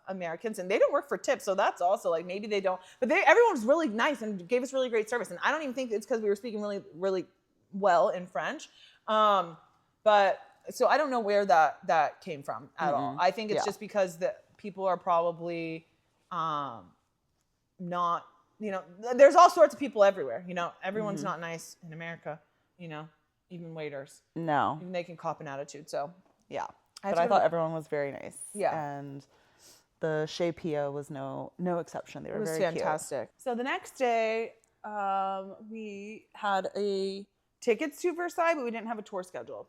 Americans, and they don't work for tips, so that's also like maybe they don't. But everyone was really nice and gave us really great service, and I don't even think it's because we were speaking really, really well in French. But so I don't know where that came from at all. I think it's just because the people are probably not. There's all sorts of people everywhere. Everyone's not nice in America. Even waiters. No. Even they can cop an attitude, so. Yeah. But I thought everyone was very nice. Yeah. And the Chez Pia was no exception. They were very cute. It was fantastic. So the next day, we had tickets to Versailles, but we didn't have a tour scheduled.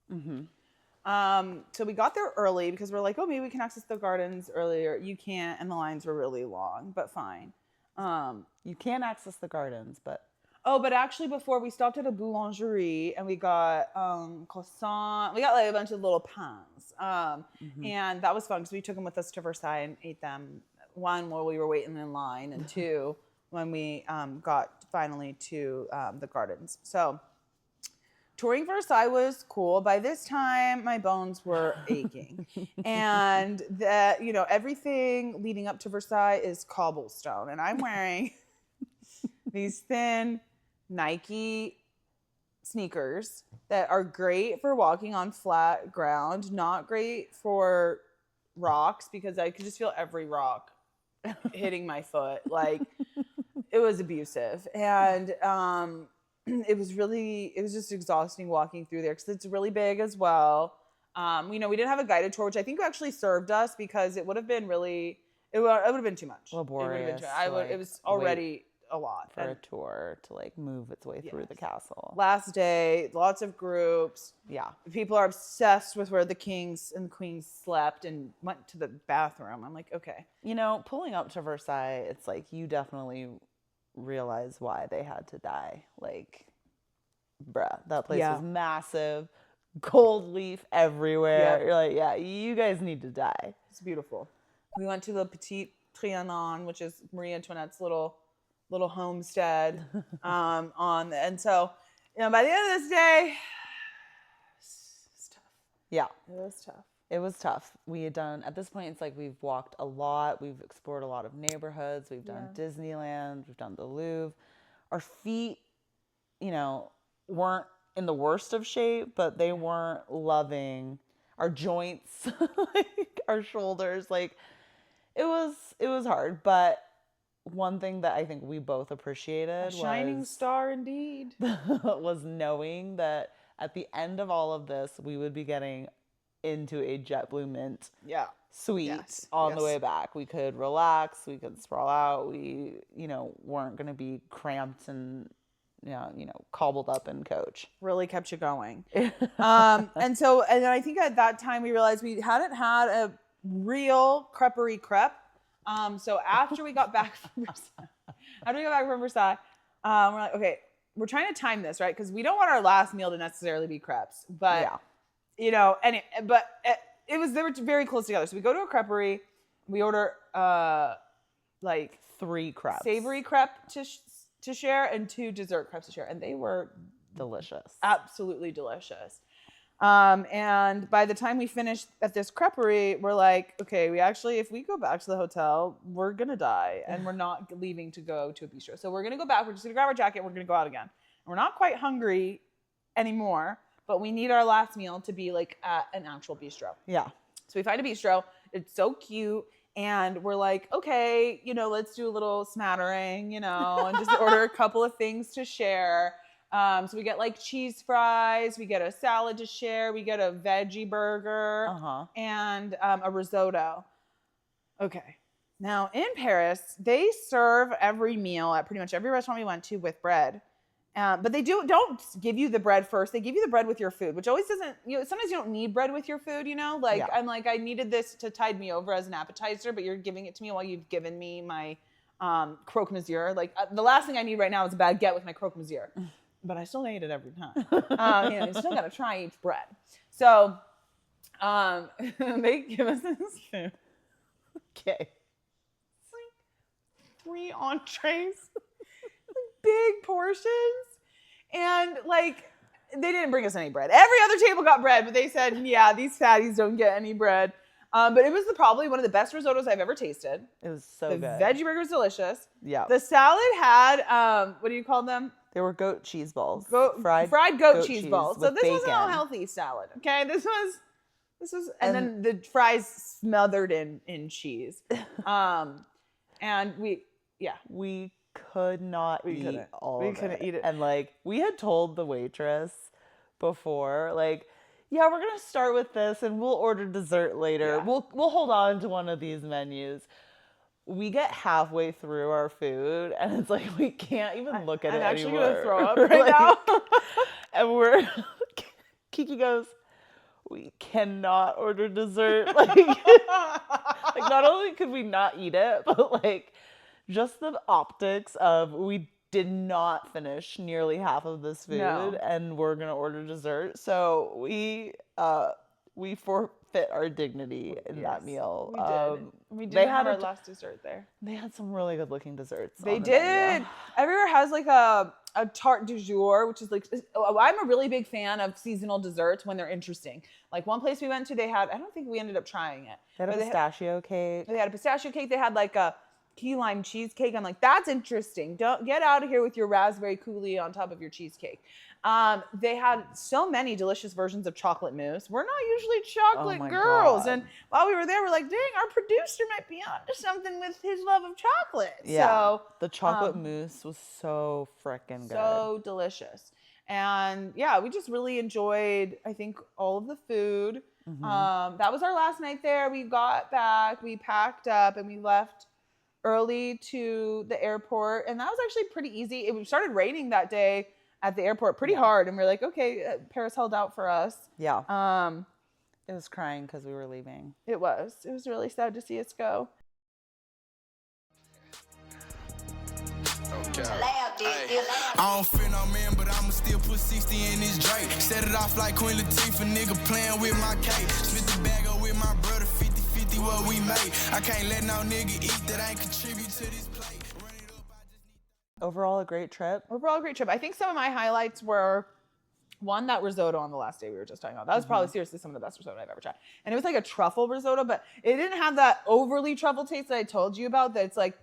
So we got there early because we're like, oh, maybe we can access the gardens earlier. You can't, and the lines were really long, but fine. You can access the gardens, but... Oh, but actually before we stopped at a boulangerie and we got croissant. We got like a bunch of little pains. And that was fun because we took them with us to Versailles and ate them. One, while we were waiting in line, and two, when we got finally to the gardens. So touring Versailles was cool. By this time, my bones were aching. And that, you know, everything leading up to Versailles is cobblestone. And I'm wearing these thin Nike sneakers that are great for walking on flat ground, not great for rocks because I could just feel every rock hitting my foot. Like, it was abusive. And it was just exhausting walking through there because it's really big as well. You know, we didn't have a guided tour, which I think actually served us because it would have been really, it would have been too much. Laborious. It was already a lot for a tour to like move its way through the castle. Last day, lots of groups. Yeah. People are obsessed with where the kings and queens slept and went to the bathroom. I'm like, okay. You know, pulling up to Versailles, it's like you definitely realize why they had to die. Like, bruh, that place was massive, gold leaf everywhere. You're like, yeah, you guys need to die. It's beautiful. We went to the Petit Trianon, which is Marie Antoinette's little homestead. And so, you know, by the end of this day, it's tough. Yeah, it was tough. It was tough. We had done, at this point, it's like we've walked a lot. We've explored a lot of neighborhoods. We've done Disneyland. We've done the Louvre. Our feet, you know, weren't in the worst of shape, but they weren't loving. Our joints, like our shoulders, like it was hard. But one thing that I think we both appreciated shining star indeed was knowing that at the end of all of this, we would be getting into a JetBlue Mint suite on the way back. We could relax, we could sprawl out. We, you know, weren't going to be cramped and, you know, cobbled up in coach. Really kept you going. And then I think at that time we realized we hadn't had a real creperie crepe. So after we got back from Versailles, we're like, okay, we're trying to time this, right? Because we don't want our last meal to necessarily be crepes, but you know, they were very close together. So we go to a creperie, we order like 3 crepes, savory crepe to share and 2 dessert crepes to share, and they were delicious, absolutely delicious. And by the time we finished at this creperie, we're like, okay, if we go back to the hotel, we're going to die and we're not leaving to go to a bistro. So we're going to go back. We're just going to grab our jacket. We're going to go out again. And we're not quite hungry anymore, but we need our last meal to be like at an actual bistro. Yeah. So we find a bistro. It's so cute. And we're like, okay, you know, let's do a little smattering, you know, and just order a couple of things to share. So we get like cheese fries, we get a salad to share, we get a veggie burger, and a risotto. Okay. Now in Paris, they serve every meal at pretty much every restaurant we went to with bread. But they don't give you the bread first. They give you the bread with your food, which always doesn't, you know, sometimes you don't need bread with your food, you know? Like, I'm like, I needed this to tide me over as an appetizer, but you're giving it to me while you've given me my croque monsieur. Like, the last thing I need right now is a baguette with my croque monsieur. But I still ate it every time. You know, you still got to try each bread. So they give us this food. Okay. It's like 3 entrees, big portions. And like, they didn't bring us any bread. Every other table got bread, but they said, yeah, these fatties don't get any bread. But it was probably one of the best risottos I've ever tasted. It was so good. The veggie burger was delicious. Yeah. The salad had, what do you call them? They were goat cheese balls. Fried goat cheese balls. So this bacon. wasn't a healthy salad. Okay. This was, and then the fries smothered in cheese. And we could not eat all of it. We couldn't eat it. And like, we had told the waitress before, like, yeah, we're going to start with this and we'll order dessert later. Yeah. We'll hold on to one of these menus. We get halfway through our food and it's like we can't even look at it anymore. I'm actually going to throw up right now. And Kiki goes, we cannot order dessert. Like not only could we not eat it, but like just the optics of we did not finish nearly half of this food, and we're gonna order dessert. So we forfeit our dignity in that meal. We did. We did have our last dessert there. They had some really good looking desserts. They did. Everywhere has like a tarte du jour, which is like, I'm a really big fan of seasonal desserts when they're interesting. Like one place we went to, they had, I don't think we ended up trying it. They had a pistachio cake. They had a pistachio cake. They had like a key lime cheesecake. I'm like, that's interesting. Don't get out of here with your raspberry coulis on top of your cheesecake. They had so many delicious versions of chocolate mousse. We're not usually chocolate girls. God. And while we were there, we're like, dang, our producer might be onto something with his love of chocolate. Yeah. So the chocolate mousse was so freaking good. So delicious. And yeah, we just really enjoyed, I think, all of the food. Mm-hmm. That was our last night there. We got back, we packed up, and we left early to the airport. And that was actually pretty easy. It started raining that day at the airport pretty hard, and we're like, okay, Paris held out for us. Yeah. It was crying because we were leaving. It was really sad to see us go. Okay. I don't feel no man, but I'ma still put 60 in this Drake. Set it off like Queen Latifah, nigga playing with my cake. Split the bag up with my brother, 50-50 what we made. I can't let no nigga eat that ain't contribute to this plate. Overall, a great trip. I think some of my highlights were, one, that risotto on the last day we were just talking about. That was probably seriously some of the best risotto I've ever tried. And it was like a truffle risotto, but it didn't have that overly truffle taste that I told you about, that it's like,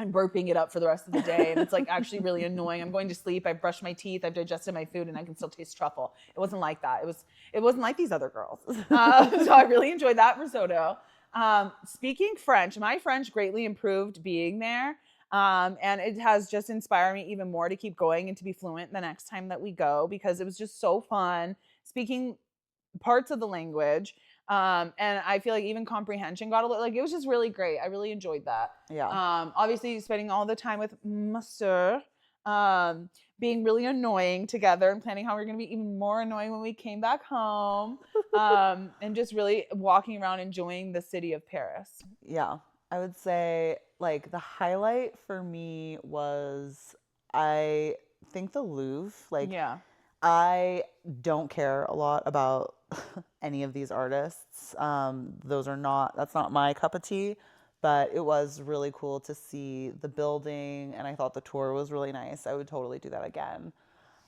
I'm burping it up for the rest of the day, and it's like actually really annoying. I'm going to sleep, I've brushed my teeth, I've digested my food, and I can still taste truffle. It wasn't like that. It wasn't like these other girls. So I really enjoyed that risotto. Speaking French, my French greatly improved being there. And it has just inspired me even more to keep going and to be fluent the next time that we go, because it was just so fun speaking parts of the language. And I feel like even comprehension got a little, like, it was just really great. I really enjoyed that. Yeah. Obviously spending all the time with Monsieur, being really annoying together and planning how we're going to be even more annoying when we came back home. And just really walking around enjoying the city of Paris. Yeah. I would say, like, the highlight for me was, I think, the Louvre. Like, I don't care a lot about any of these artists. That's not my cup of tea, but it was really cool to see the building, and I thought the tour was really nice. I would totally do that again.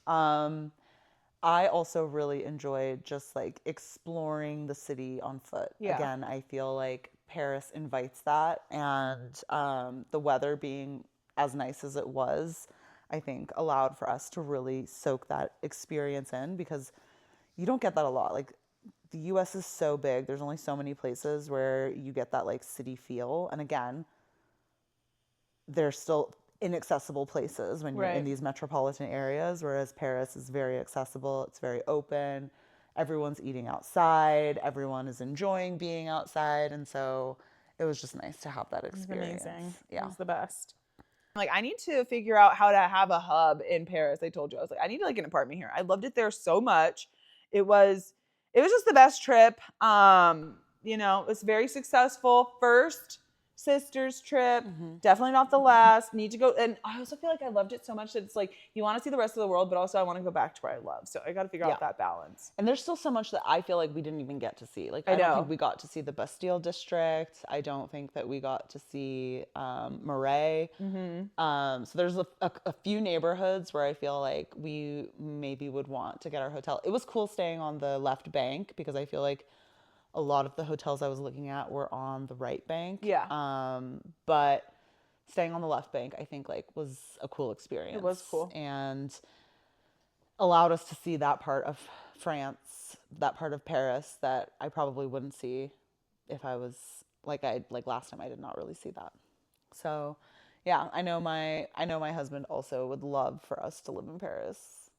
I also really enjoyed just like exploring the city on foot. Yeah. Again, I feel like Paris invites that, and the weather being as nice as it was, I think allowed for us to really soak that experience in, because you don't get that a lot. Like, the US is so big, there's only so many places where you get that like city feel. And again, there's still inaccessible places when you're in these metropolitan areas, whereas Paris is very accessible, it's very open, everyone's eating outside, everyone is enjoying being outside, and so it was just nice to have that experience. It was amazing. Yeah. It was the best. Like, I need to figure out how to have a hub in Paris. I told you, I was like, I need like an apartment here. I loved it there so much. It was just the best trip. You know, it was very successful. First sister's trip, definitely not the last. Need to go, and I also feel like I loved it so much that it's like you want to see the rest of the world, but also I want to go back to where I love. So I got to figure out that balance. And there's still so much that I feel like we didn't even get to see. Like, I don't think we got to see the Bastille district. I don't think that we got to see Marais. So there's a few neighborhoods where I feel like we maybe would want to get our hotel. It was cool staying on the left bank, because I feel like a lot of the hotels I was looking at were on the right bank. Yeah. But staying on the left bank, I think, like, was a cool experience. It was cool. And allowed us to see that part of France, that part of Paris that I probably wouldn't see if I was like last time I did not really see that. So, yeah, I know my husband also would love for us to live in Paris.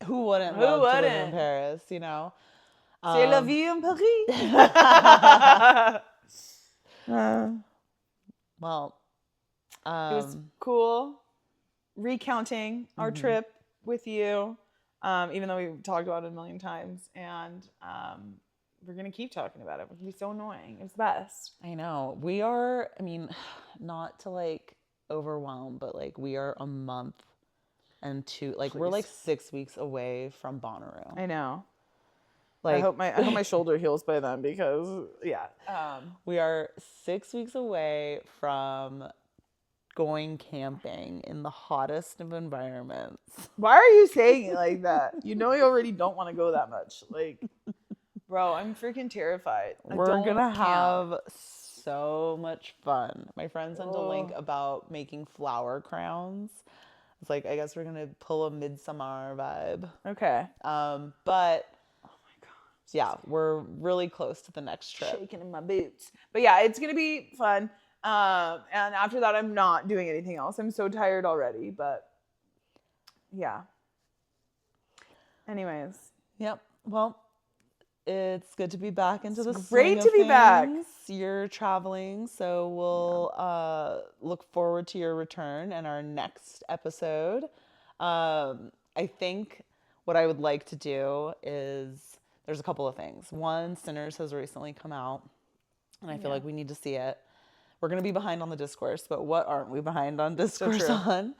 Who wouldn't love to live in Paris, you know? C'est la vie en Paris. Well, it was cool recounting our trip with you, even though we talked about it a million times, and we're gonna keep talking about it. We're gonna be so annoying. It was the best. I know. We are. I mean, not to like overwhelmed, but like we are a month and we're like 6 weeks away from Bonnaroo. I know. Like I hope my shoulder heals by then because we are 6 weeks away from going camping in the hottest of environments. Why are you saying it like that? You know you already don't want to go that much. Like, bro, I'm freaking terrified. We're gonna have so much fun. My friend sent a link about making flower crowns. It's like, I guess we're gonna pull a midsummer vibe. Okay. But yeah, we're really close to the next trip. Shaking in my boots. But yeah, it's gonna be fun. And after that, I'm not doing anything else. I'm so tired already. But yeah. Anyways. Yep. Well, it's good to be back into the great swing to of be back. things. You're traveling, so we'll look forward to your return and our next episode. I think what I would like to do is there's a couple of things. One, Sinners has recently come out, and I feel like we need to see it. We're going to be behind on the discourse, but what aren't we behind on discourse on?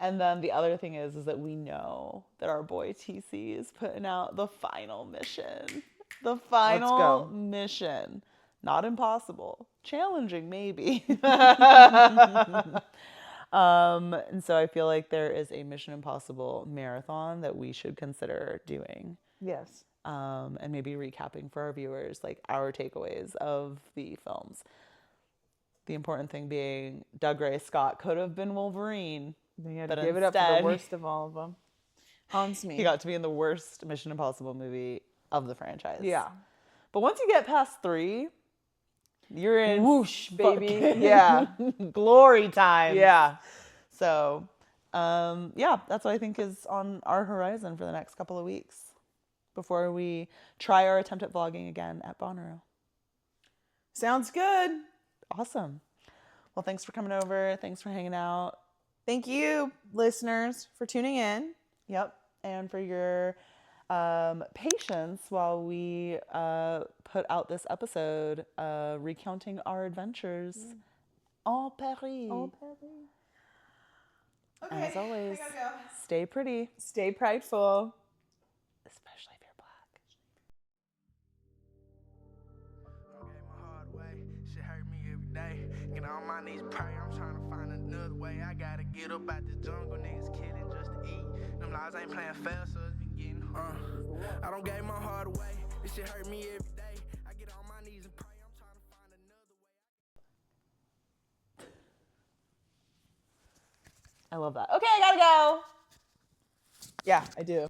And then the other thing is that we know that our boy TC is putting out the final mission. The final mission. Not impossible. Challenging, maybe. And so I feel like there is a Mission Impossible marathon that we should consider doing. Yes. And maybe recapping for our viewers, like our takeaways of the films. The important thing being Doug Ray Scott could have been Wolverine. They had to give it up for the worst of all of them. Haunts me. He got to be in the worst Mission Impossible movie of the franchise. Yeah. But once you get past 3, you're in whoosh, baby. Yeah. Glory time. Yeah. So, yeah, that's what I think is on our horizon for the next couple of weeks before we try our attempt at vlogging again at Bonnaroo. Sounds good. Awesome. Well, thanks for coming over. Thanks for hanging out. Thank you, listeners, for tuning in. Yep. And for your patience while we put out this episode recounting our adventures en Paris. Okay, as always, I gotta go. Stay pretty. Stay prideful. Especially if you're black. Okay, my hard way. Shit hurt me every day. Get on my knees, pray. I'm trying to find another way. I gotta get up out this jungle. Niggas killing just to eat. Them lies ain't playing fair, so it's been getting I don't gave my heart away. This shit hurt me every day. I get on my knees and pray. I'm trying to find another way. I love that. Okay, I gotta go. Yeah, I do.